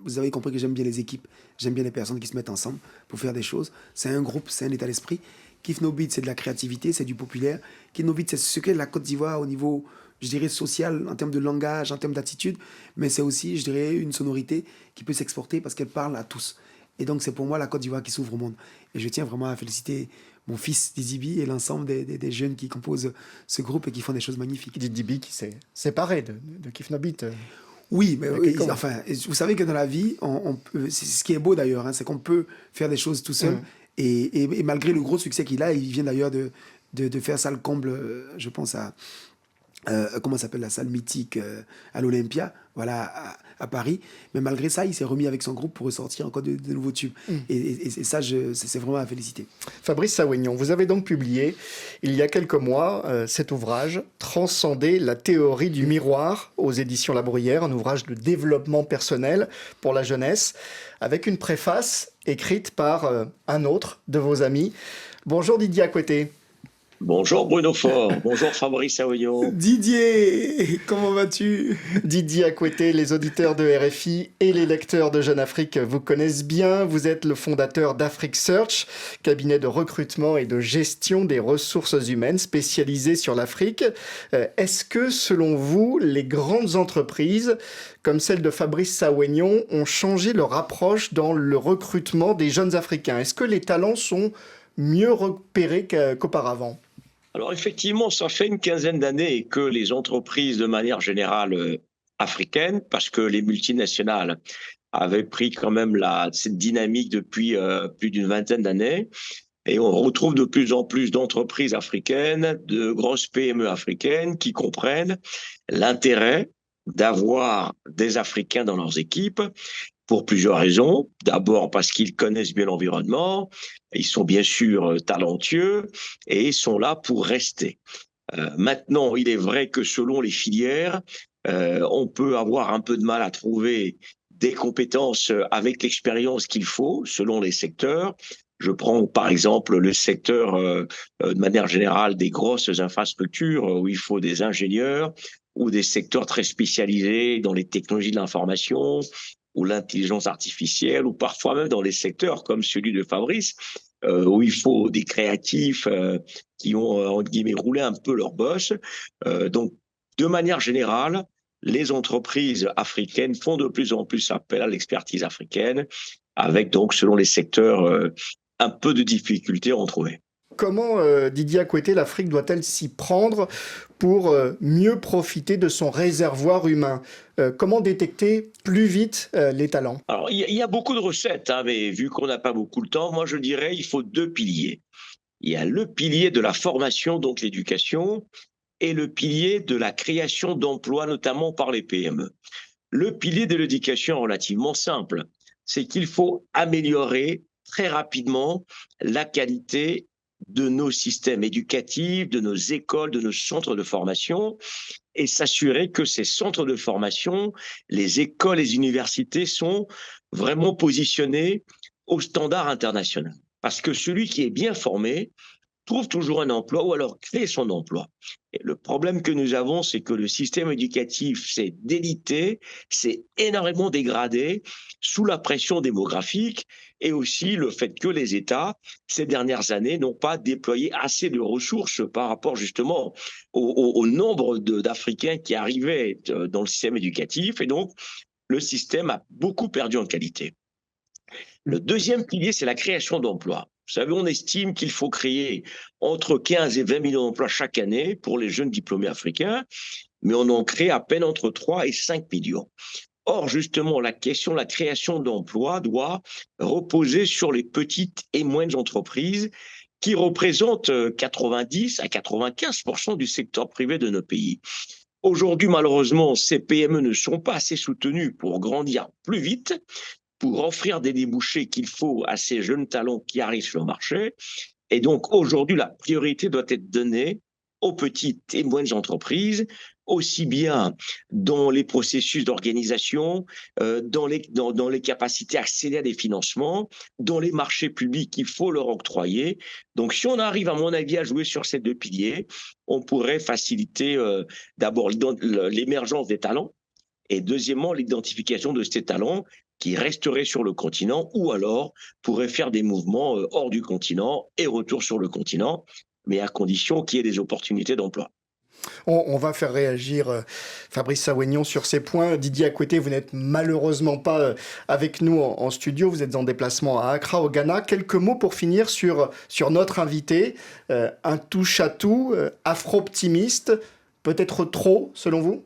vous avez compris que j'aime bien les équipes, j'aime bien les personnes qui se mettent ensemble pour faire des choses. C'est un groupe, c'est un état d'esprit. Kif No Beat, c'est de la créativité, c'est du populaire. Kif No Beat, c'est ce qu'est la Côte d'Ivoire au niveau, je dirais, social, en termes de langage, en termes d'attitude, mais c'est aussi, je dirais, une sonorité qui peut s'exporter parce qu'elle parle à tous. Et donc, c'est pour moi la Côte d'Ivoire qui s'ouvre au monde. Et je tiens vraiment à féliciter mon fils Didibi et l'ensemble des jeunes qui composent ce groupe et qui font des choses magnifiques. Didibi qui s'est séparé de Kif No Beat. Oui, mais enfin, vous savez que dans la vie, c'est ce qui est beau d'ailleurs, hein, c'est qu'on peut faire des choses tout seul. Et malgré le gros succès qu'il a, il vient d'ailleurs de faire ça le comble, je pense à... comment s'appelle la salle mythique à l'Olympia, voilà, à Paris. Mais malgré ça, il s'est remis avec son groupe pour ressortir encore de nouveaux tubes. Et ça, c'est vraiment à féliciter. Fabrice Saoignon, vous avez donc publié, il y a quelques mois, cet ouvrage, Transcender la théorie du miroir, aux éditions La Bruyère, un ouvrage de développement personnel pour la jeunesse, avec une préface écrite par un autre de vos amis. Bonjour Didier Acquetté. Bonjour Bruno Faure, bonjour Fabrice Saoignon. Didier, comment vas-tu? Didier Acquetté, les auditeurs de RFI et les lecteurs de Jeune Afrique vous connaissent bien. Vous êtes le fondateur d'Afrique Search, cabinet de recrutement et de gestion des ressources humaines spécialisé sur l'Afrique. Est-ce que, selon vous, les grandes entreprises, comme celle de Fabrice Saoignon, ont changé leur approche dans le recrutement des jeunes Africains? Est-ce que les talents sont mieux repérés qu'auparavant? Alors effectivement, ça fait une quinzaine d'années que les entreprises de manière générale africaines, parce que les multinationales avaient pris quand même cette dynamique depuis plus d'une vingtaine d'années, et on retrouve de plus en plus d'entreprises africaines, de grosses PME africaines qui comprennent l'intérêt d'avoir des Africains dans leurs équipes, pour plusieurs raisons. D'abord parce qu'ils connaissent bien l'environnement, ils sont bien sûr talentueux et ils sont là pour rester. Maintenant, il est vrai que selon les filières, On peut avoir un peu de mal à trouver des compétences avec l'expérience qu'il faut selon les secteurs. Je prends par exemple le secteur de manière générale des grosses infrastructures où il faut des ingénieurs ou des secteurs très spécialisés dans les technologies de l'information ou l'intelligence artificielle ou parfois même dans les secteurs comme celui de Fabrice où il faut des créatifs qui ont entre guillemets roulé un peu leur bosse. Donc de manière générale, les entreprises africaines font de plus en plus appel à l'expertise africaine, avec donc, selon les secteurs, un peu de difficultés à en trouver. Comment, Didier Akoueté, l'Afrique doit-elle s'y prendre pour mieux profiter de son réservoir humain ? Comment détecter plus vite les talents ? Alors, il y a beaucoup de recettes, hein, mais vu qu'on n'a pas beaucoup de temps, moi je dirais il faut 2 piliers. Il y a le pilier de la formation, donc l'éducation, et le pilier de la création d'emplois, notamment par les PME. Le pilier de l'éducation est relativement simple, c'est qu'il faut améliorer très rapidement la qualité de nos systèmes éducatifs, de nos écoles, de nos centres de formation, et s'assurer que ces centres de formation, les écoles, les universités sont vraiment positionnés au standard international. Parce que celui qui est bien formé trouve toujours un emploi ou alors crée son emploi. Et le problème que nous avons, c'est que le système éducatif s'est délité, s'est énormément dégradé sous la pression démographique et aussi le fait que les États, ces dernières années, n'ont pas déployé assez de ressources par rapport justement au nombre d'Africains qui arrivaient dans le système éducatif. Et donc, le système a beaucoup perdu en qualité. Le deuxième pilier, c'est la création d'emplois. Vous savez, on estime qu'il faut créer entre 15 et 20 millions d'emplois chaque année pour les jeunes diplômés africains, mais on en crée à peine entre 3 et 5 millions. Or, justement, la question de la création d'emplois doit reposer sur les petites et moyennes entreprises qui représentent 90 à 95% du secteur privé de nos pays. Aujourd'hui, malheureusement, ces PME ne sont pas assez soutenues pour grandir plus vite, pour offrir des débouchés qu'il faut à ces jeunes talents qui arrivent sur le marché. Et donc, aujourd'hui, la priorité doit être donnée aux petites et moyennes entreprises, aussi bien dans les processus d'organisation, dans les capacités à accéder à des financements, dans les marchés publics qu'il faut leur octroyer. Donc, si on arrive, à mon avis, à jouer sur ces 2 piliers, on pourrait faciliter d'abord l'émergence des talents et deuxièmement, l'identification de ces talents qui resteraient sur le continent ou alors pourraient faire des mouvements hors du continent et retour sur le continent, mais à condition qu'il y ait des opportunités d'emploi. On va faire réagir Fabrice Sawénion sur ces points. Didier Akoueté, vous n'êtes malheureusement pas avec nous en studio, vous êtes en déplacement à Accra, au Ghana. Quelques mots pour finir sur notre invité, un touche-à-tout, afro-optimiste, peut-être trop selon vous ?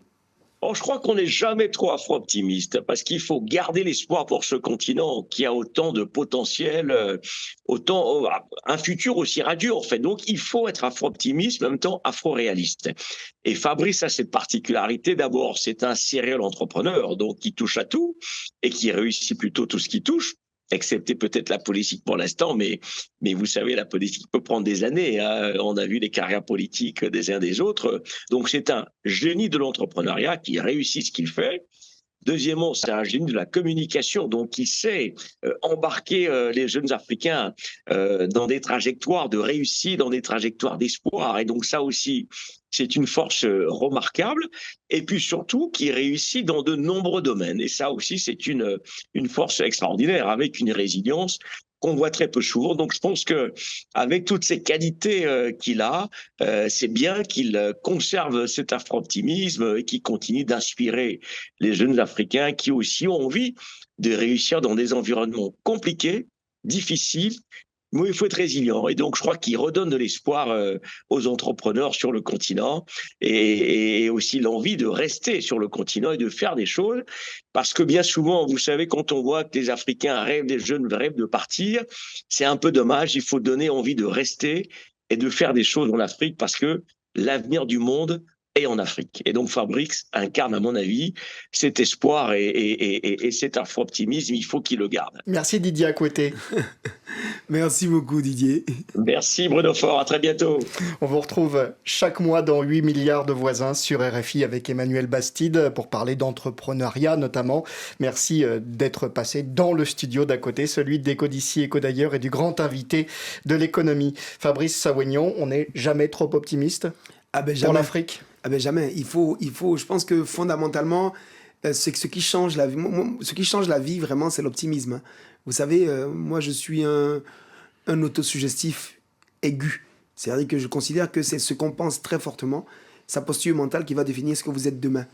Oh, je crois qu'on n'est jamais trop afro-optimiste parce qu'il faut garder l'espoir pour ce continent qui a autant de potentiel, un futur aussi radieux en fait. Donc, il faut être afro-optimiste, en même temps afro-réaliste. Et Fabrice a cette particularité. D'abord, c'est un serial entrepreneur, donc qui touche à tout et qui réussit plutôt tout ce qui touche, excepté peut-être la politique pour l'instant, mais vous savez, la politique peut prendre des années, hein. On a vu les carrières politiques des uns des autres. Donc, c'est un génie de l'entrepreneuriat qui réussit ce qu'il fait. Deuxièmement, c'est un génie de la communication, donc qui sait embarquer les jeunes Africains dans des trajectoires de réussite, dans des trajectoires d'espoir. Et donc ça aussi, c'est une force remarquable. Et puis surtout, qui réussit dans de nombreux domaines. Et ça aussi, c'est une force extraordinaire, avec une résilience qu'on voit très peu souvent. Donc je pense que avec toutes ces qualités qu'il a, c'est bien qu'il conserve cet afro-optimisme et qu'il continue d'inspirer les jeunes Africains qui aussi ont envie de réussir dans des environnements compliqués, difficiles, mais il faut être résilient. Et donc, je crois qu'il redonne de l'espoir aux entrepreneurs sur le continent et aussi l'envie de rester sur le continent et de faire des choses. Parce que bien souvent, vous savez, quand on voit que les Africains rêvent, les jeunes rêvent de partir, c'est un peu dommage. Il faut donner envie de rester et de faire des choses en Afrique parce que l'avenir du monde est en Afrique. Et donc, Fabrice incarne, à mon avis, cet espoir et cet afro-optimisme. Il faut qu'il le garde. Merci Didier Akoueté. Merci beaucoup, Didier. Merci Bruno Faure, à très bientôt. On vous retrouve chaque mois dans 8 milliards de voisins sur RFI avec Emmanuel Bastide pour parler d'entrepreneuriat notamment. Merci d'être passé dans le studio d'à côté, celui d'Éco d'ici, Éco d'ailleurs et du grand invité de l'économie. Fabrice Sawénion, on n'est jamais trop optimiste pour l'Afrique? Jamais. Il faut, je pense que fondamentalement, ce qui change la vie, vraiment, c'est l'optimisme. Hein. Vous savez, moi, je suis un autosuggestif aigu. C'est-à-dire que je considère que c'est ce qu'on pense très fortement, sa posture mentale qui va définir ce que vous êtes demain.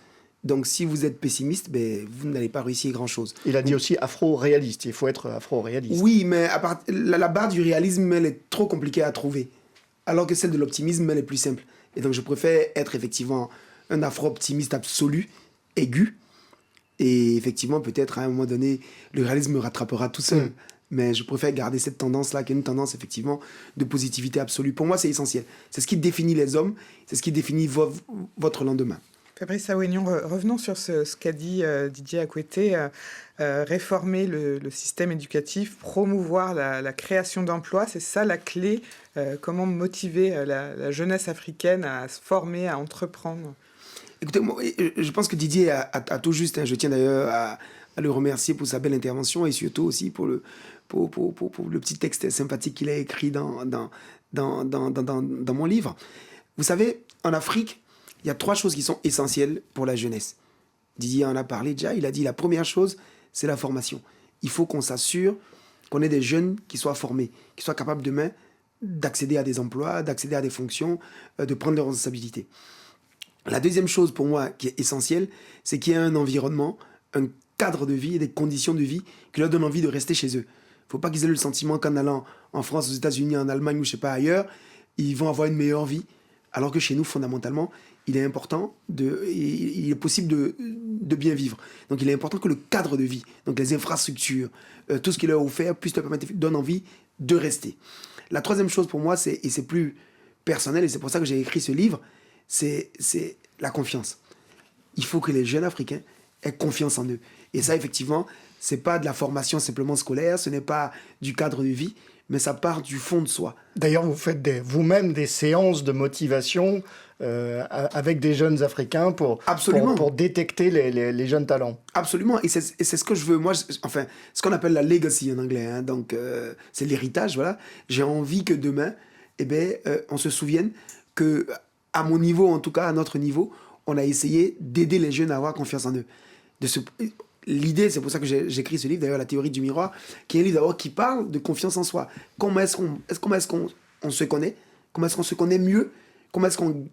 Donc, si vous êtes pessimiste, vous n'allez pas réussir grand-chose. Il a dit aussi afro-réaliste. Il faut être afro-réaliste. Oui, mais la barre du réalisme, elle est trop compliquée à trouver. Alors que celle de l'optimisme, elle est plus simple. Et donc, je préfère être effectivement un afro-optimiste absolu, aigu. Et effectivement, peut-être à un moment donné, le réalisme me rattrapera tout seul. Mais je préfère garder cette tendance-là, qui est une tendance effectivement de positivité absolue. Pour moi, c'est essentiel. C'est ce qui définit les hommes, c'est ce qui définit votre lendemain. Fabrice Sawénion, revenons sur ce qu'a dit Didier Akoueté, réformer le système éducatif, promouvoir la création d'emplois, c'est ça la clé. Comment motiver la jeunesse africaine à se former, à entreprendre? Écoutez, moi, je pense que Didier a tout juste. Hein. Je tiens d'ailleurs à le remercier pour sa belle intervention et surtout aussi pour le petit texte sympathique qu'il a écrit dans mon livre. Vous savez, en Afrique, il y a 3 choses qui sont essentielles pour la jeunesse. Didier en a parlé déjà. Il a dit la première chose, c'est la formation. Il faut qu'on s'assure qu'on ait des jeunes qui soient formés, qui soient capables demain d'accéder à des emplois, d'accéder à des fonctions, de prendre leurs responsabilités. La deuxième chose pour moi qui est essentielle, c'est qu'il y ait un environnement, un cadre de vie et des conditions de vie qui leur donnent envie de rester chez eux. Il ne faut pas qu'ils aient le sentiment qu'en allant en France, aux États-Unis, en Allemagne ou je ne sais pas ailleurs, ils vont avoir une meilleure vie. Alors que chez nous, fondamentalement, il est possible de bien vivre. Donc il est important que le cadre de vie, donc les infrastructures, tout ce qui leur est offert, puisse leur permettre, donne envie de rester. La troisième chose pour moi, et c'est plus personnel, et c'est pour ça que j'ai écrit ce livre, c'est la confiance. Il faut que les jeunes Africains aient confiance en eux. Et ça, effectivement, c'est pas de la formation simplement scolaire, ce n'est pas du cadre de vie, mais ça part du fond de soi. D'ailleurs, vous faites vous-même des séances de motivation avec des jeunes Africains pour détecter les jeunes talents. Absolument, et c'est ce que je veux. Moi, ce qu'on appelle la legacy en anglais, hein, donc c'est l'héritage, voilà. J'ai envie que demain, on se souvienne que, à mon niveau, en tout cas à notre niveau, on a essayé d'aider les jeunes à avoir confiance en eux. L'idée, c'est pour ça que j'écris ce livre, d'ailleurs, La théorie du miroir, qui est un livre d'abord qui parle de confiance en soi. Comment est-ce qu'on se connaît? Comment est-ce qu'on se connaît mieux? Comment est-ce qu'on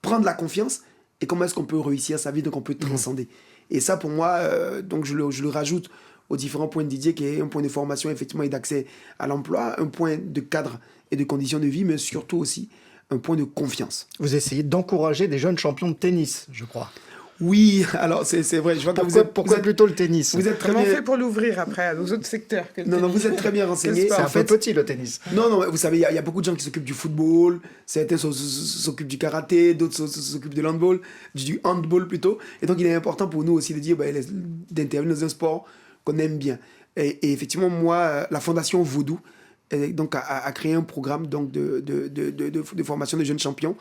prend de la confiance? Et comment est-ce qu'on peut réussir sa vie, donc on peut transcender? Et ça, pour moi, donc je le rajoute aux différents points de Didier, qui est un point de formation, effectivement, et d'accès à l'emploi, un point de cadre et de conditions de vie, mais surtout aussi un point de confiance. Vous essayez d'encourager des jeunes champions de tennis, je crois. Oui, alors c'est vrai. Je vois pourquoi plutôt le tennis? Vous êtes comment fait pour l'ouvrir après aux autres secteurs que le Non, vous êtes très bien renseigné. C'est un peu petit le tennis. Non, vous savez, il y a beaucoup de gens qui s'occupent du football, certains s'occupent du karaté, d'autres s'occupent de l'handball, du handball plutôt. Et donc il est important pour nous aussi de dire d'intervenir dans un sport qu'on aime bien. Et effectivement, moi, la Fondation Vaudou donc, a créé un programme donc, de formation de jeunes champions,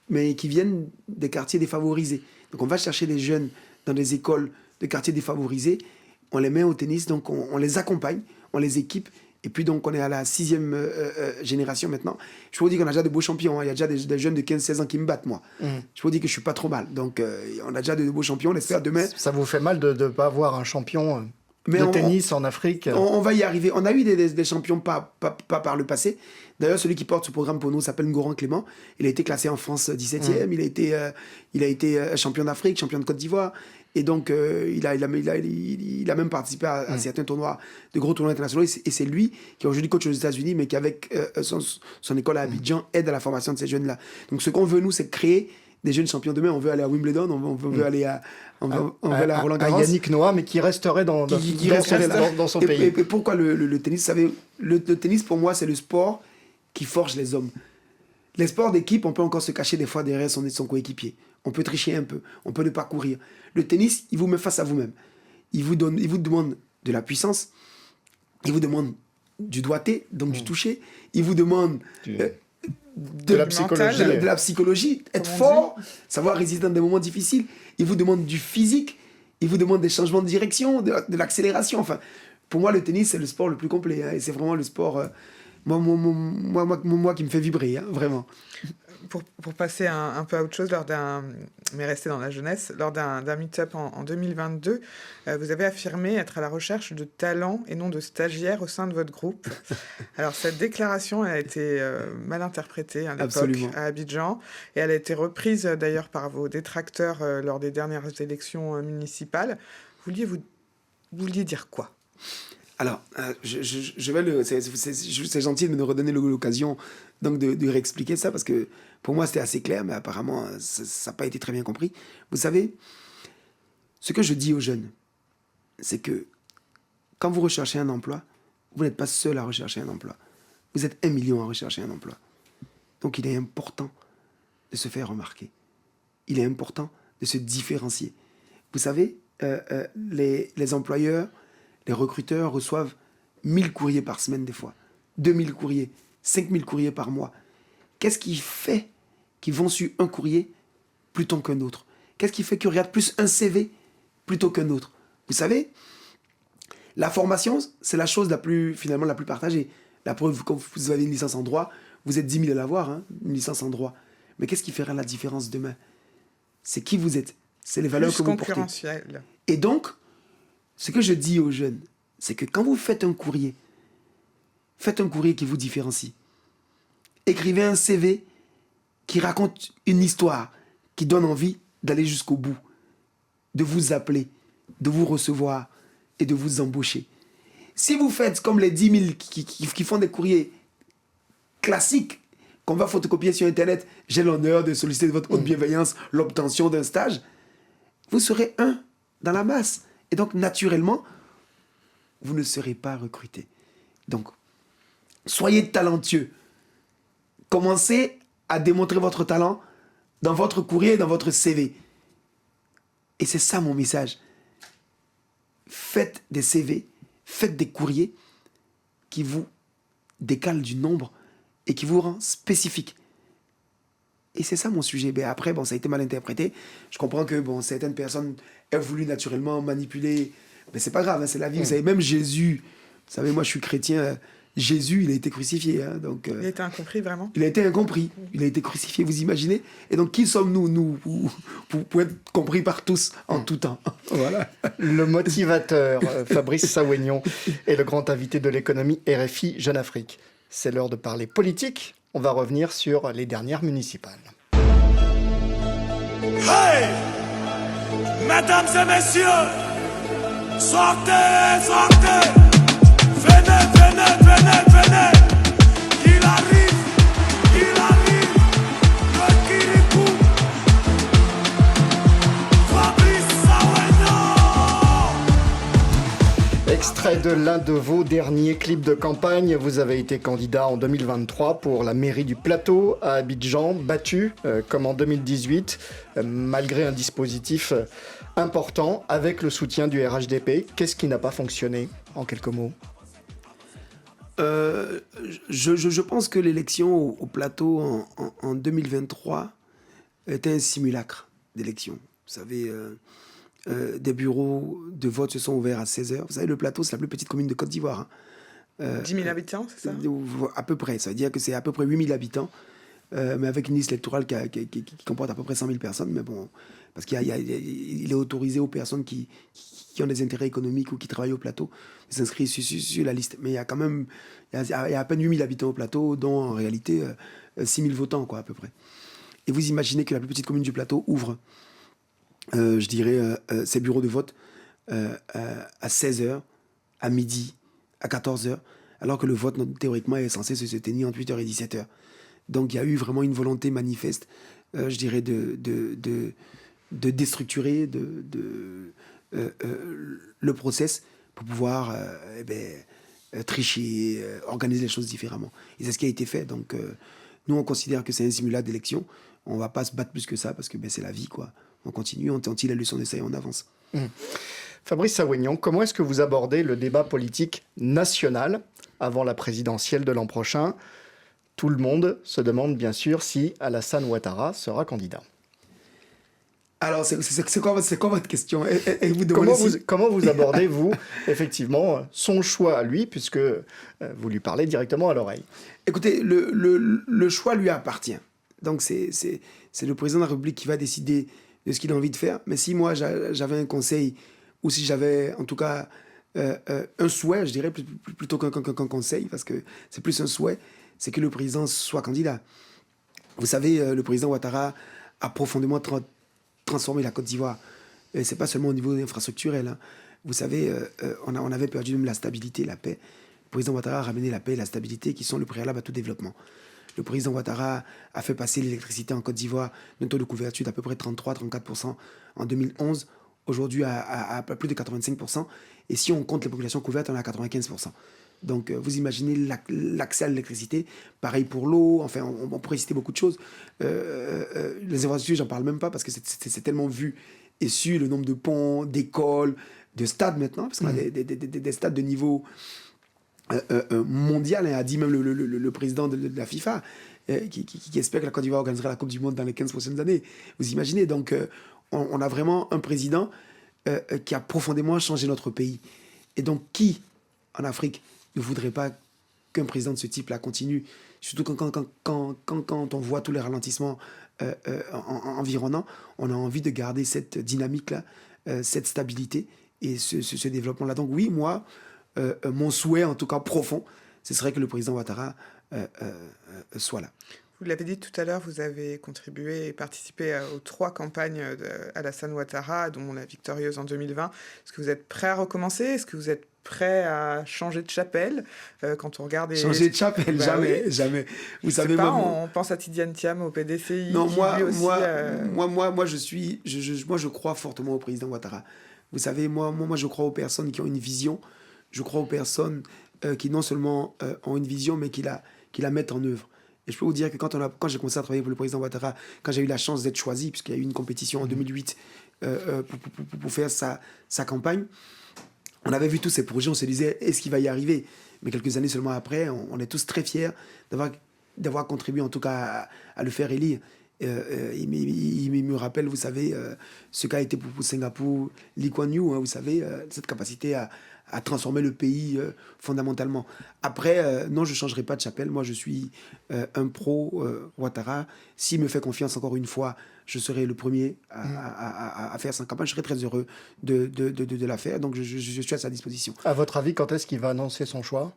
mais qui viennent des quartiers défavorisés. Donc on va chercher des jeunes dans des écoles de quartiers défavorisés, on les met au tennis, donc on les accompagne, on les équipe, et puis donc on est à la 6e génération maintenant. Je peux vous dire qu'on a déjà de beaux champions, hein. Il y a déjà des jeunes de 15-16 ans qui me battent, moi. Je peux vous dire que je suis pas trop mal, donc on a déjà de beaux champions, on espère demain. Ça vous fait mal de ne pas avoir un champion de tennis en Afrique? On va y arriver. On a eu des champions pas par le passé. D'ailleurs, celui qui porte ce programme pour nous s'appelle Ngoran Clément. Il a été classé en France 17e. Il a été champion d'Afrique, champion de Côte d'Ivoire. Et donc, il a même participé à certains tournois, de gros tournois internationaux. Et c'est lui qui est aujourd'hui coach aux États-Unis, mais qui, avec son école à Abidjan, aide à la formation de ces jeunes-là. Donc, ce qu'on veut, nous, c'est créer des jeunes champions demain. On veut aller à Wimbledon, on veut aller à Roland Garros. À Yannick Noah, mais qui resterait dans son pays. Et pourquoi le tennis? Vous savez, le tennis, pour moi, c'est le sport qui forge les hommes. Les sports d'équipe, on peut encore se cacher des fois derrière son coéquipier. On peut tricher un peu, on peut ne pas courir. Le tennis, il vous met face à vous-même. Il vous demande de la puissance, il vous demande du doigté, donc du toucher. Il vous demande de la psychologie. De la psychologie, être fort, savoir résister dans des moments difficiles. Il vous demande du physique, il vous demande des changements de direction, de l'accélération. Enfin, pour moi, le tennis, c'est le sport le plus complet. Hein, et c'est vraiment le sport, moi qui me fait vibrer, hein, vraiment. Pour passer un peu à autre chose, mais rester dans la jeunesse, lors d'un meet-up en 2022, vous avez affirmé être à la recherche de talents et non de stagiaires au sein de votre groupe. Alors, cette déclaration a été mal interprétée à l'époque à Abidjan, et elle a été reprise d'ailleurs par vos détracteurs lors des dernières élections municipales. Vous vouliez dire quoi ? Alors, c'est gentil de me redonner l'occasion donc de réexpliquer ça, parce que pour moi c'était assez clair, mais apparemment ça n'a pas été très bien compris. Vous savez, ce que je dis aux jeunes, c'est que quand vous recherchez un emploi, vous n'êtes pas seul à rechercher un emploi. Vous êtes 1 million à rechercher un emploi. Donc il est important de se faire remarquer. Il est important de se différencier. Vous savez, les employeurs, les recruteurs reçoivent 1000 courriers par semaine des fois, 2000 courriers, 5000 courriers par mois. Qu'est-ce qui fait qu'ils vont sur un courrier plutôt qu'un autre? Qu'est-ce qui fait qu'ils regardent plus un CV plutôt qu'un autre? Vous savez, la formation, c'est la chose la plus partagée. La preuve, quand vous avez une licence en droit, vous êtes 10 000 à l'avoir, hein, une licence en droit. Mais qu'est-ce qui fera la différence demain? C'est qui vous êtes. C'est les valeurs que vous portez. Et donc, ce que je dis aux jeunes, c'est que quand vous faites un courrier qui vous différencie. Écrivez un CV qui raconte une histoire, qui donne envie d'aller jusqu'au bout, de vous appeler, de vous recevoir et de vous embaucher. Si vous faites comme les 10 000 qui font des courriers classiques, qu'on va photocopier sur Internet, j'ai l'honneur de solliciter de votre haute bienveillance l'obtention d'un stage, vous serez un dans la masse. Et donc, naturellement, vous ne serez pas recruté. Donc, soyez talentueux. Commencez à démontrer votre talent dans votre courrier, dans votre CV. Et c'est ça mon message. Faites des CV, faites des courriers qui vous décalent du nombre et qui vous rend spécifique. Et c'est ça mon sujet. Ben après, ça a été mal interprété. Je comprends que certaines personnes aient voulu naturellement manipuler. Mais c'est pas grave, hein, c'est la vie. Vous savez, même Jésus, vous savez, moi je suis chrétien, Jésus, il a été crucifié. Hein, donc, il a été incompris, vraiment? Il a été incompris. Il a été crucifié, vous imaginez? Et donc, qui sommes-nous, nous, pour être compris par tous en tout temps? Voilà. Le motivateur, Fabrice Saoignon, est le grand invité de l'économie RFI Jeune Afrique. C'est l'heure de parler politique. On va revenir sur les dernières municipales. Hey! Mesdames et messieurs, sortez, sortez! Venez, venez, venez, venez! Il arrive, le Kirikou! Fabrice Saoignon! Extrait de l'un de vos derniers clips de campagne, vous avez été candidat en 2023 pour la mairie du Plateau à Abidjan, battu comme en 2018, malgré un dispositif important avec le soutien du RHDP. Qu'est-ce qui n'a pas fonctionné, en quelques mots? Je pense que l'élection au Plateau en 2023 était un simulacre d'élection. Vous savez, des bureaux de vote se sont ouverts à 16h. Vous savez, le Plateau, c'est la plus petite commune de Côte d'Ivoire. Hein. 10 000 habitants, c'est ça? À peu près. Ça veut dire que c'est à peu près 8 000 habitants, mais avec une liste électorale qui comporte à peu près 100 000 personnes. Mais bon, parce qu'il est autorisé aux personnes qui ont des intérêts économiques ou qui travaillent au Plateau de s'inscrire sur la liste. Mais il y a quand même il y a à peine 8 000 habitants au Plateau, dont en réalité 6 000 votants, quoi, à peu près. Et vous imaginez que la plus petite commune du Plateau ouvre, je dirais, ses bureaux de vote à 16h, à midi, à 14h, alors que le vote, théoriquement, est censé se tenir entre 8h et 17h. Donc il y a eu vraiment une volonté manifeste, je dirais, de déstructurer le process pour pouvoir tricher, organiser les choses différemment. Et c'est ce qui a été fait. Donc nous, on considère que c'est un simulacre d'élection. On ne va pas se battre plus que ça parce que c'est la vie, quoi. On continue, on tire la leçon de ça et on avance. Fabrice Saoignon, comment est-ce que vous abordez le débat politique national avant la présidentielle de l'an prochain. Tout le monde se demande bien sûr si Alassane Ouattara sera candidat. Alors, c'est quoi votre question? Et vous demandez Comment vous abordez, vous, effectivement, son choix à lui, puisque vous lui parlez directement à l'oreille? Écoutez, le choix lui appartient. Donc, c'est le président de la République qui va décider de ce qu'il a envie de faire. Mais si moi, j'avais un conseil, ou si j'avais, en tout cas, un souhait, je dirais, plutôt qu'un conseil, parce que c'est plus un souhait, c'est que le président soit candidat. Vous savez, le président Ouattara a profondément transformer la Côte d'Ivoire. C'est pas seulement au niveau infrastructurel. Hein. Vous savez, on avait perdu même la stabilité, la paix. Le président Ouattara a ramené la paix et la stabilité qui sont le préalable à tout développement. Le président Ouattara a fait passer l'électricité en Côte d'Ivoire d'un taux de couverture d'à peu près 33-34% en 2011, aujourd'hui à plus de 85%. Et si on compte les populations couvertes, on est à 95%. Donc, vous imaginez l'accès à l'électricité. Pareil pour l'eau. Enfin, on pourrait citer beaucoup de choses. Les infrastructures, j'en parle même pas parce que c'est tellement vu et su, le nombre de ponts, d'écoles, de stades maintenant, parce qu'on a des stades de niveau mondial. A dit même le président de la FIFA qui espère que la Côte d'Ivoire organisera la Coupe du Monde dans les 15 prochaines années. Vous imaginez? Donc, on a vraiment un président qui a profondément changé notre pays. Et donc, qui, en Afrique, ne voudrait pas qu'un président de ce type-là continue, surtout quand on voit tous les ralentissements environnants, on a envie de garder cette dynamique-là, cette stabilité et ce développement-là. Donc oui, moi, mon souhait, en tout cas profond, ce serait que le président Ouattara soit là. Vous l'avez dit tout à l'heure, vous avez contribué et participé aux 3 campagnes d'Alassane Ouattara, dont la victorieuse en 2020. Est-ce que vous êtes prêt à recommencer? Est-ce que vous êtes prêt à changer de chapelle quand on regarde... Changer de chapelle, jamais, oui. Jamais. Vous savez, on pense à Tidiane Thiam, au PDCI. Non, moi, aussi, je crois fortement au président Ouattara. Vous savez, moi, je crois aux personnes qui ont une vision. Je crois aux personnes qui non seulement ont une vision, mais qui la mettent en œuvre. Et je peux vous dire que quand j'ai commencé à travailler pour le président Ouattara, quand j'ai eu la chance d'être choisi, puisqu'il y a eu une compétition en 2008 pour faire sa campagne, on avait vu tous ces projets, on se disait, est-ce qu'il va y arriver? Mais quelques années seulement après, on est tous très fiers d'avoir contribué en tout cas à le faire élire. Il me rappelle, vous savez, ce qu'a été pour Singapour, Lee Kuan Yew, hein, vous savez, cette capacité à transformer le pays fondamentalement. Après, non, je ne changerai pas de chapelle. Moi, je suis un pro Ouattara. S'il me fait confiance encore une fois, je serai le premier à faire sa campagne. Je serai très heureux de la faire. Donc, je suis à sa disposition. À votre avis, quand est-ce qu'il va annoncer son choix?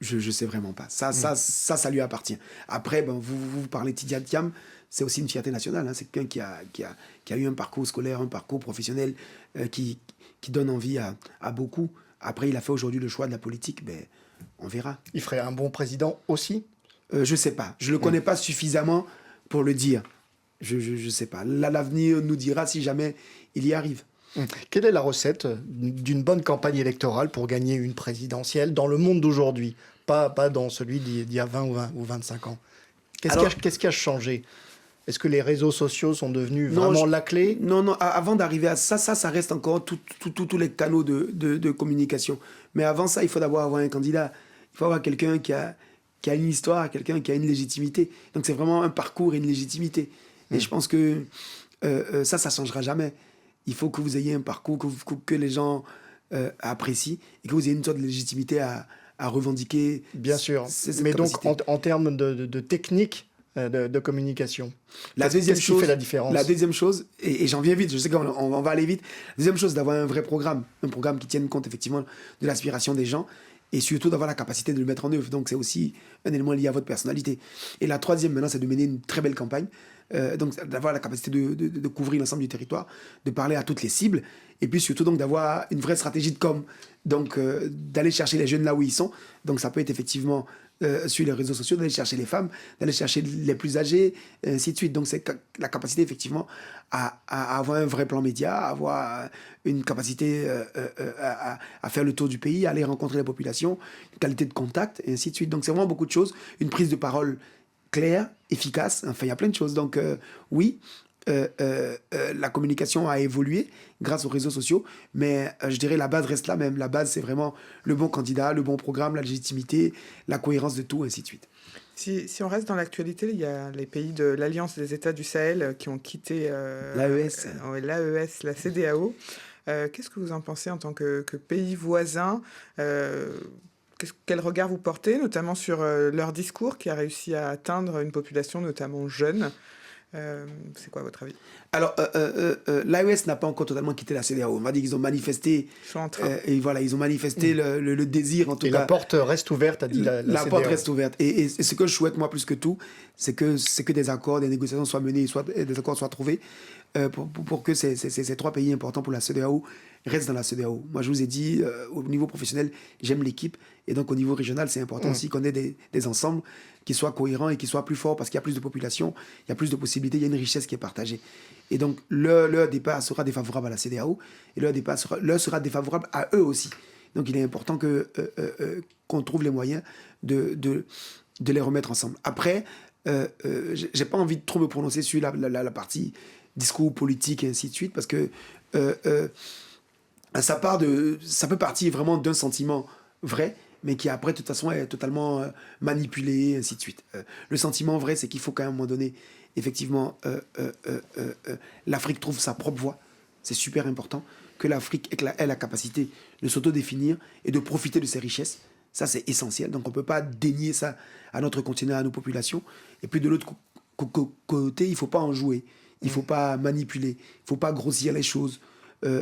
Je ne sais vraiment pas. Ça lui appartient. Après, vous parlez de Tidiane Thiam, c'est aussi une fierté nationale. Hein. C'est quelqu'un qui a eu un parcours scolaire, un parcours professionnel qui donne envie à beaucoup. Après, il a fait aujourd'hui le choix de la politique, mais on verra. Il ferait un bon président aussi? Je ne sais pas. Je ne le connais pas suffisamment pour le dire. Je ne sais pas. L'avenir nous dira si jamais il y arrive. Quelle est la recette d'une bonne campagne électorale pour gagner une présidentielle dans le monde d'aujourd'hui? Pas dans celui d'il y a 20 ou 25 ans. Qu'est-ce qui a changé? Est-ce que les réseaux sociaux sont devenus vraiment la clé? Non, avant d'arriver à ça reste encore tous les canaux de communication. Mais avant ça, il faut d'abord avoir un candidat. Il faut avoir quelqu'un qui a une histoire, quelqu'un qui a une légitimité. Donc c'est vraiment un parcours et une légitimité. Et je pense que ça ne changera jamais. Il faut que vous ayez un parcours que les gens apprécient et que vous ayez une sorte de légitimité à revendiquer. Bien sûr. Mais capacité. Donc en termes de technique de communication, qu'est-ce qui fait la différence? La deuxième chose, et j'en viens vite, je sais qu'on va aller vite, la deuxième chose, d'avoir un vrai programme, un programme qui tienne compte effectivement de l'aspiration des gens et surtout d'avoir la capacité de le mettre en œuvre. Donc c'est aussi un élément lié à votre personnalité. Et la troisième maintenant, c'est de mener une très belle campagne. Donc d'avoir la capacité de couvrir l'ensemble du territoire, de parler à toutes les cibles, et puis surtout donc d'avoir une vraie stratégie de com, donc d'aller chercher les jeunes là où ils sont. Donc ça peut être effectivement sur les réseaux sociaux, d'aller chercher les femmes, d'aller chercher les plus âgés, ainsi de suite. Donc c'est la capacité effectivement à avoir un vrai plan média, à avoir une capacité à faire le tour du pays, à aller rencontrer les populations, une qualité de contact, et ainsi de suite. Donc c'est vraiment beaucoup de choses, une prise de parole clair, efficace, enfin il y a plein de choses. Donc oui, la communication a évolué grâce aux réseaux sociaux, mais je dirais la base reste là même. La base, c'est vraiment le bon candidat, le bon programme, la légitimité, la cohérence de tout, ainsi de suite. Si on reste dans l'actualité, il y a les pays de l'Alliance des États du Sahel qui ont quitté L'AES. l'AES, la CEDEAO. Qu'est-ce que vous en pensez en tant que pays voisin quel regard vous portez, notamment sur leur discours qui a réussi à atteindre une population notamment jeune c'est quoi votre avis? Alors, l'AES n'a pas encore totalement quitté la CEDEAO. On m'a dit qu'ils ont manifesté. Ils sont en train. Et voilà, ils ont manifesté le désir, en tout Et cas. la porte reste ouverte, a dit la La CEDEAO. porte reste ouverte. Et ce que je souhaite, moi, plus que tout, c'est que des accords, des négociations soient menées, des accords soient trouvés pour que ces trois pays importants pour la CEDEAO restent dans la CEDEAO. Moi, je vous ai dit, au niveau professionnel, j'aime l'équipe. Et donc, au niveau régional, c'est important aussi qu'on ait des ensembles qui soient cohérents et qui soient plus forts parce qu'il y a plus de population, il y a plus de possibilités, il y a une richesse qui est partagée. Et donc, leur départ sera défavorable à la CEDEAO et leur départ sera défavorable à eux aussi. Donc, il est important qu'on trouve les moyens de les remettre ensemble. Après, j'ai pas envie de trop me prononcer sur la partie discours politique et ainsi de suite parce que ça peut partir vraiment d'un sentiment vrai, mais qui après, de toute façon, est totalement manipulé, ainsi de suite. Le sentiment vrai, c'est qu'il faut qu'à un moment donné, effectivement, l'Afrique trouve sa propre voie. C'est super important que l'Afrique ait la capacité de s'autodéfinir et de profiter de ses richesses. Ça, c'est essentiel. Donc, on ne peut pas dénier ça à notre continent, à nos populations. Et puis, de l'autre côté, il ne faut pas en jouer. Il ne faut pas manipuler. Il ne faut pas grossir les choses.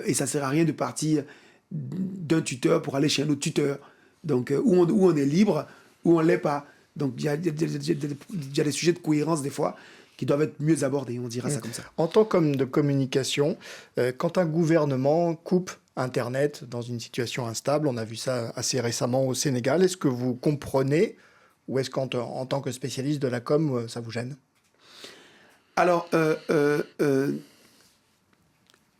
Et ça ne sert à rien de partir d'un tuteur pour aller chez un autre tuteur. Donc, où on est libre, où on ne l'est pas. Donc, il y a des sujets de cohérence, des fois, qui doivent être mieux abordés, on dira ça comme ça. En tant qu'homme de communication, quand un gouvernement coupe Internet dans une situation instable, on a vu ça assez récemment au Sénégal, est-ce que vous comprenez ou est-ce qu'en tant que spécialiste de la com, ça vous gêne? Alors,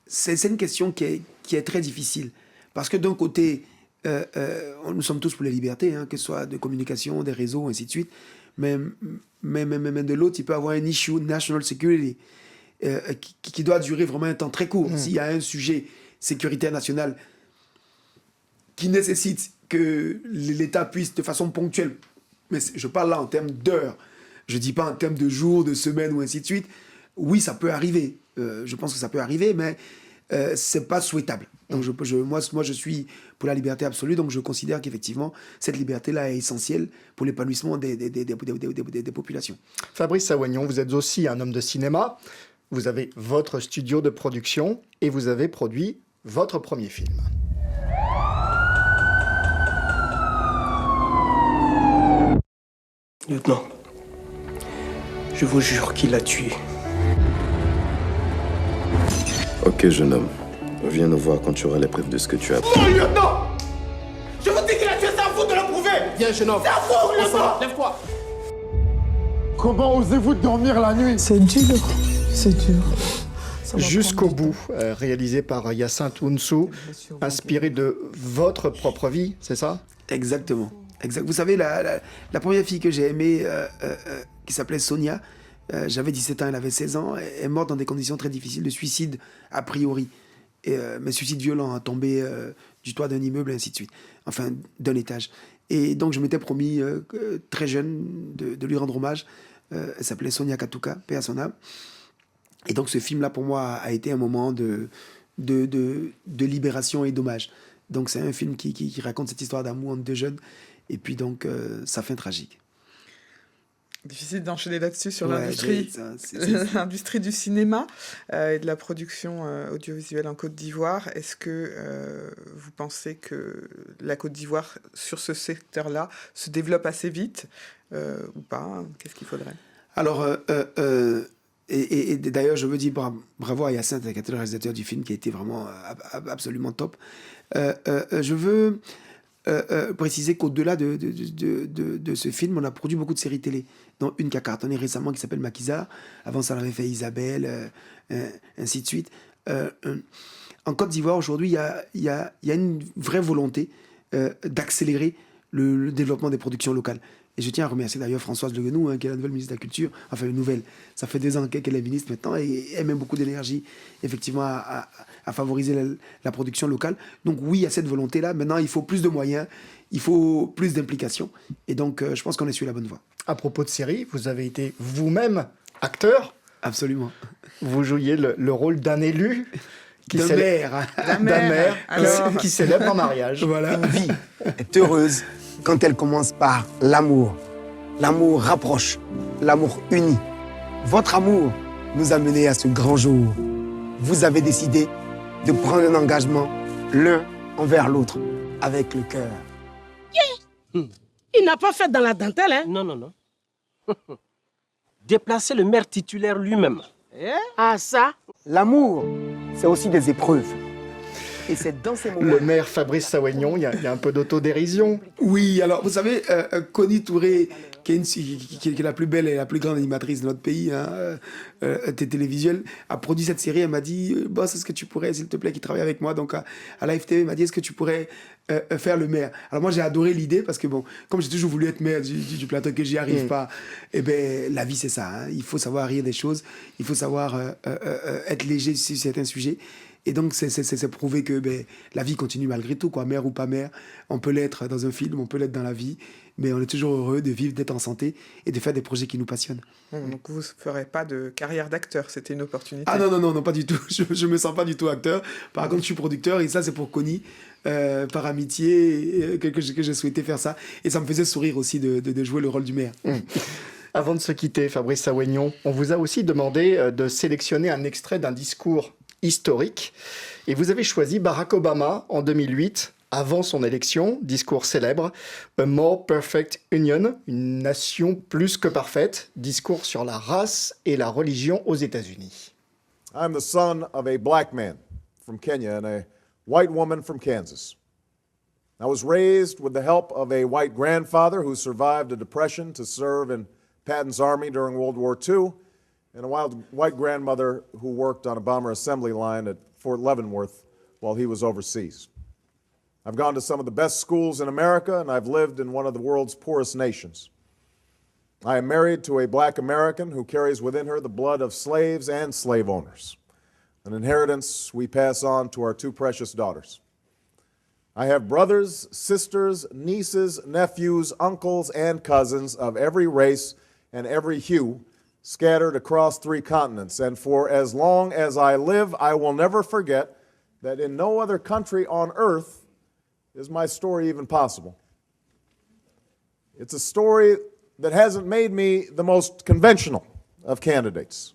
c'est une question qui est très difficile. Parce que d'un côté, nous sommes tous pour les libertés, hein, que ce soit de communication, des réseaux, ainsi de suite. Mais de l'autre, il peut y avoir un issue national security qui doit durer vraiment un temps très court. S'il y a un sujet sécuritaire nationale qui nécessite que l'État puisse de façon ponctuelle, mais je parle là en termes d'heures, je ne dis pas en termes de jours, de semaines ou ainsi de suite, oui, ça peut arriver. Je pense que ça peut arriver, mais ce n'est pas souhaitable. Donc moi, je suis pour la liberté absolue, donc je considère qu'effectivement, cette liberté-là est essentielle pour l'épanouissement des populations. Fabrice Sawagnon, vous êtes aussi un homme de cinéma. Vous avez votre studio de production et vous avez produit votre premier film. Lieutenant, je vous jure qu'il l'a tué. Ok, jeune homme. Viens nous voir quand tu auras les preuves de ce que tu as. Non, lieutenant! Je vous dis qu'il a tué, c'est à vous de le prouver! Viens, jeune homme. C'est à vous, lieutenant! Lève-toi. Comment osez-vous dormir la nuit? C'est dur, c'est dur. Jusqu'au bout, réalisé par Hyacinthe Hounsou, inspiré de votre propre vie, c'est ça? Exactement. Vous savez, la première fille que j'ai aimée, qui s'appelait Sonia, j'avais 17 ans, elle avait 16 ans, elle est morte dans des conditions très difficiles de suicide, a priori. Mais suicide violent, hein, tombé du toit d'un immeuble, et ainsi de suite. Enfin, d'un étage. Et donc, je m'étais promis, très jeune, de lui rendre hommage. Elle s'appelait Sonia Katuka, paix à son âme. Et donc, ce film-là, pour moi, a été un moment de libération et d'hommage. Donc, c'est un film qui raconte cette histoire d'amour entre deux jeunes. Et puis, donc, sa fin tragique. Difficile d'enchaîner là-dessus sur Ouais, l'industrie, l'industrie du cinéma et de la production audiovisuelle en Côte d'Ivoire. Est-ce que vous pensez que la Côte d'Ivoire, sur ce secteur-là, se développe assez vite ou pas? Qu'est-ce qu'il faudrait? Alors, et d'ailleurs, je veux dire bravo à Hyacinthe, qui était le réalisateur du film, qui a été vraiment absolument top. Je veux préciser qu'au-delà de ce film, on a produit beaucoup de séries télé, dont une qui a cartonné récemment qui s'appelle Maquisard. Avant ça, on avait fait Isabelle, ainsi de suite. En Côte d'Ivoire, aujourd'hui, il y a une vraie volonté d'accélérer le développement des productions locales. Et je tiens à remercier d'ailleurs Françoise Le Guenou, qui est la nouvelle ministre de la Culture, enfin une nouvelle, ça fait 2 ans qu'elle est ministre maintenant, et elle met beaucoup d'énergie effectivement à favoriser la production locale. Donc oui, il y a cette volonté-là. Maintenant, il faut plus de moyens, il faut plus d'implication, et donc je pense qu'on est sur la bonne voie. À propos de série, vous avez été vous-même acteur. Absolument. Vous jouiez le rôle d'un élu. D'un maire. Qui célèbre un mariage. Voilà. Une vie est heureuse quand elle commence par l'amour. L'amour rapproche, l'amour unit. Votre amour nous a menés à ce grand jour. Vous avez décidé de prendre un engagement l'un envers l'autre, avec le cœur. Il n'a pas fait dans la dentelle, hein? Non, non, non. Déplacer le maire titulaire lui-même. Ah, ça? L'amour, c'est aussi des épreuves. Et c'est dans ces moments... Le maire Fabrice Sawagnon, il y a un peu d'autodérision. Oui, alors vous savez, Connie Touré, qui est la plus belle et la plus grande animatrice de notre pays, télévisuelle, a produit cette série. Elle m'a dit, boss, est-ce que tu pourrais, s'il te plaît, qui travaille avec moi donc à la FTV, elle m'a dit, est-ce que tu pourrais faire le maire? Alors moi, j'ai adoré l'idée parce que, bon, comme j'ai toujours voulu être maire du plateau, que j'y arrive pas, et ben la vie, c'est ça. Hein. Il faut savoir rire des choses, il faut savoir être léger sur certains sujets. Et donc, c'est prouvé que la vie continue malgré tout, quoi. Mère ou pas mère, on peut l'être dans un film, on peut l'être dans la vie, mais on est toujours heureux de vivre, d'être en santé et de faire des projets qui nous passionnent. Donc, vous ne ferez pas de carrière d'acteur, c'était une opportunité. Ah non, pas du tout. Je me sens pas du tout acteur. Par contre, je suis producteur et ça, c'est pour Connie, par amitié, que j'ai souhaité faire ça. Et ça me faisait sourire aussi de jouer le rôle du maire. Avant de se quitter, Fabrice Sawagnon, on vous a aussi demandé de sélectionner un extrait d'un discours historique. Et vous avez choisi Barack Obama en 2008, avant son élection, discours célèbre, A More Perfect Union, une nation plus que parfaite, discours sur la race et la religion aux États-Unis. I'm the son of a black man from Kenya and a white woman from Kansas. I was raised with the help of a white grandfather who survived a depression to serve in Patton's army during World War II, and a white grandmother who worked on a bomber assembly line at Fort Leavenworth while he was overseas. I've gone to some of the best schools in America, and I've lived in one of the world's poorest nations. I am married to a black American who carries within her the blood of slaves and slave owners, an inheritance we pass on to our 2 precious daughters. I have brothers, sisters, nieces, nephews, uncles, and cousins of every race and every hue, scattered across 3 continents, and for as long as I live, I will never forget that in no other country on earth is my story even possible. It's a story that hasn't made me the most conventional of candidates,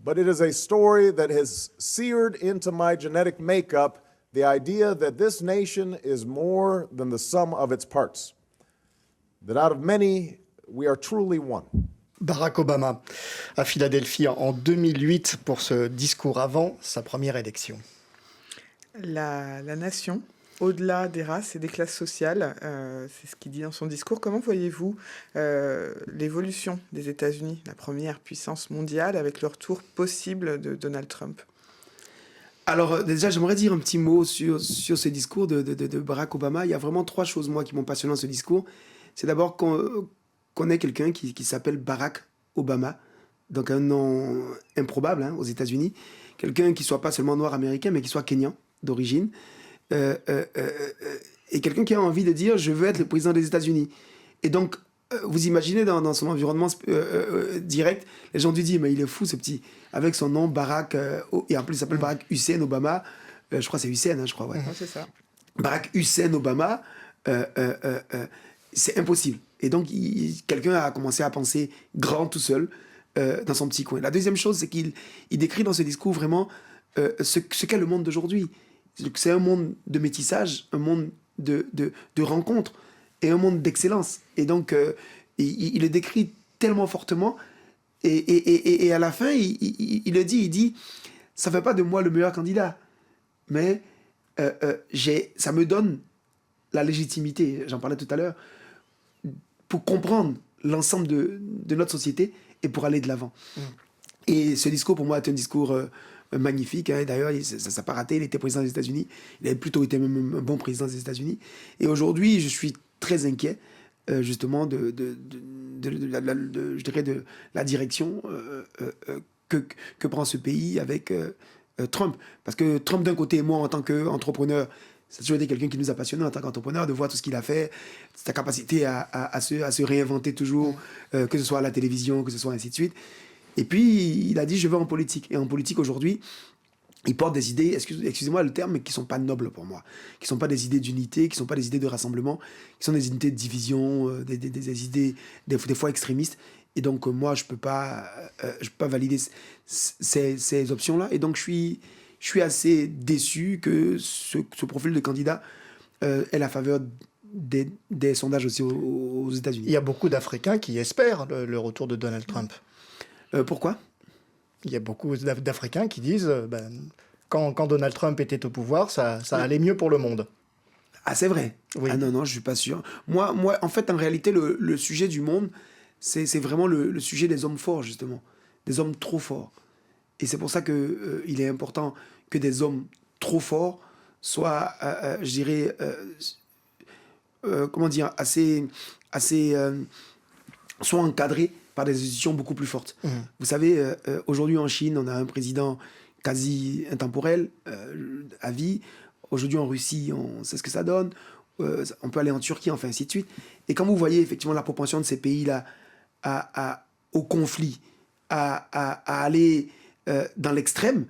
but it is a story that has seared into my genetic makeup the idea that this nation is more than the sum of its parts, that out of many, we are truly one. Barack Obama à Philadelphie en 2008 pour ce discours avant sa première élection. La nation, au-delà des races et des classes sociales, c'est ce qu'il dit dans son discours. Comment voyez-vous l'évolution des États-Unis, la première puissance mondiale, avec le retour possible de Donald Trump? Alors déjà, j'aimerais dire un petit mot sur ce discours de Barack Obama. Il y a vraiment 3 choses, moi, qui m'ont passionné dans ce discours. C'est d'abord qu'on ait quelqu'un qui s'appelle Barack Obama, donc un nom improbable aux États-Unis. Quelqu'un qui soit pas seulement noir américain, mais qui soit kenyan d'origine. Et quelqu'un qui a envie de dire « je veux être le président des États-Unis ». Et donc, vous imaginez dans son environnement direct, les gens lui disent « mais il est fou ce petit ». Avec son nom Barack, et en plus il s'appelle Barack Hussein Obama. Je crois que c'est Hussein, je crois. Ouais. C'est ça. Barack Hussein Obama, c'est impossible. Et donc, quelqu'un a commencé à penser grand tout seul dans son petit coin. La deuxième chose, c'est qu'il décrit dans ce discours vraiment ce qu'est le monde d'aujourd'hui. C'est un monde de métissage, un monde de rencontres et un monde d'excellence. Et donc, il le décrit tellement fortement. Et à la fin, il le dit, il dit, ça ne fait pas de moi le meilleur candidat, mais ça me donne la légitimité, j'en parlais tout à l'heure, pour comprendre l'ensemble de notre société et pour aller de l'avant. Et ce discours, pour moi, est un discours magnifique. D'ailleurs, ça n'a pas raté. Il était président des États-Unis. Il avait plutôt été même un bon président des États-Unis. Et aujourd'hui, je suis très inquiet justement de la direction que prend ce pays avec Trump. Parce que Trump, d'un côté, moi, en tant qu'entrepreneur, ça a toujours été quelqu'un qui nous a passionnés en tant qu'entrepreneur, de voir tout ce qu'il a fait, sa capacité à se réinventer toujours, que ce soit à la télévision, que ce soit ainsi de suite. Et puis, il a dit, je vais en politique. Et en politique, aujourd'hui, il porte des idées, excusez-moi le terme, mais qui ne sont pas nobles pour moi, qui ne sont pas des idées d'unité, qui ne sont pas des idées de rassemblement, qui sont des idées de division, des idées des fois extrémistes. Et donc, moi, je peux pas valider ces options-là. Et donc, je suis assez déçu que ce profil de candidat ait la faveur des sondages aussi aux États-Unis. Il y a beaucoup d'Africains qui espèrent le retour de Donald Trump. Pourquoi ? Il y a beaucoup d'Africains qui disent quand Donald Trump était au pouvoir, ça allait mieux pour le monde. Ah, c'est vrai ? Oui. Ah non, je suis pas sûr. Moi, en fait, en réalité, le sujet du monde, c'est vraiment le sujet des hommes forts, justement. Des hommes trop forts. Et c'est pour ça qu'il est important que des hommes trop forts soient, je dirais, soient encadrés par des institutions beaucoup plus fortes. Vous savez, aujourd'hui en Chine, on a un président quasi intemporel, à vie. Aujourd'hui en Russie, on sait ce que ça donne. On peut aller en Turquie, enfin ainsi de suite. Et quand vous voyez effectivement la propension de ces pays-là au conflit, à aller dans l'extrême,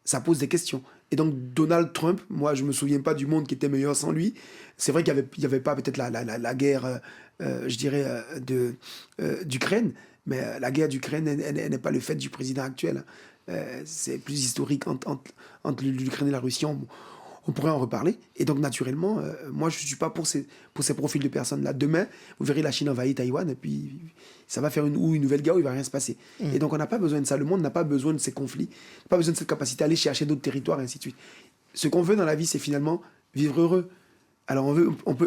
ça pose des questions. Et donc Donald Trump, moi je ne me souviens pas du monde qui était meilleur sans lui. C'est vrai qu'il n'y avait pas peut-être la guerre, je dirais, d'Ukraine, mais la guerre d'Ukraine, elle n'est pas le fait du président actuel. C'est plus historique entre l'Ukraine et la Russie. On pourrait en reparler. Et donc, naturellement, moi, je ne suis pas pour ces profils de personnes-là. Demain, vous verrez la Chine envahir Taïwan, et puis ça va faire une nouvelle guerre où il ne va rien se passer. Et donc, on n'a pas besoin de ça. Le monde n'a pas besoin de ces conflits, n'a pas besoin de cette capacité à aller chercher d'autres territoires, et ainsi de suite. Ce qu'on veut dans la vie, c'est finalement vivre heureux. Alors,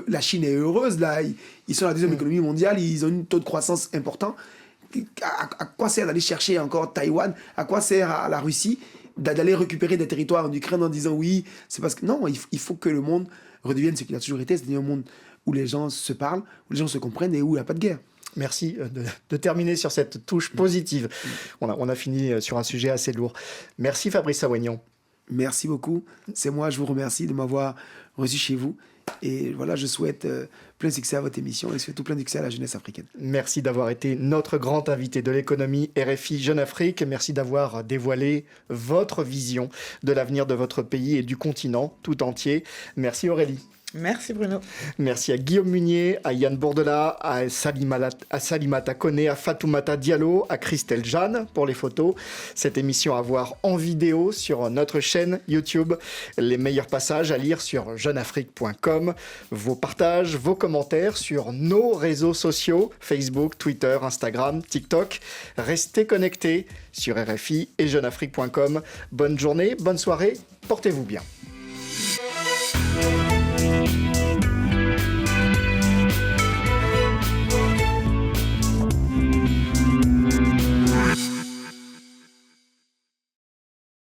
la Chine est heureuse, là. Ils sont la deuxième économie mondiale, ils ont un taux de croissance important. À quoi sert d'aller chercher encore Taïwan ? À quoi sert à la Russie d'aller récupérer des territoires en Ukraine en disant oui, c'est parce que... Non, il faut que le monde redevienne ce qu'il a toujours été, c'est-à-dire un monde où les gens se parlent, où les gens se comprennent et où il n'y a pas de guerre. Merci de terminer sur cette touche positive. On a fini sur un sujet assez lourd. Merci Fabrice Awenion. Merci beaucoup. C'est moi, je vous remercie de m'avoir reçu chez vous. Et voilà, je souhaite plein succès à votre émission et surtout plein succès à la jeunesse africaine. Merci d'avoir été notre grand invité de l'économie RFI Jeune Afrique. Merci d'avoir dévoilé votre vision de l'avenir de votre pays et du continent tout entier. Merci Aurélie. Merci Bruno. Merci à Guillaume Munier, à Yann Bourdela, à Salimata Koné, à Fatoumata Diallo, à Christelle Jeanne pour les photos. Cette émission à voir en vidéo sur notre chaîne YouTube. Les meilleurs passages à lire sur jeuneafrique.com. Vos partages, vos commentaires sur nos réseaux sociaux, Facebook, Twitter, Instagram, TikTok. Restez connectés sur RFI et jeuneafrique.com. Bonne journée, bonne soirée, portez-vous bien.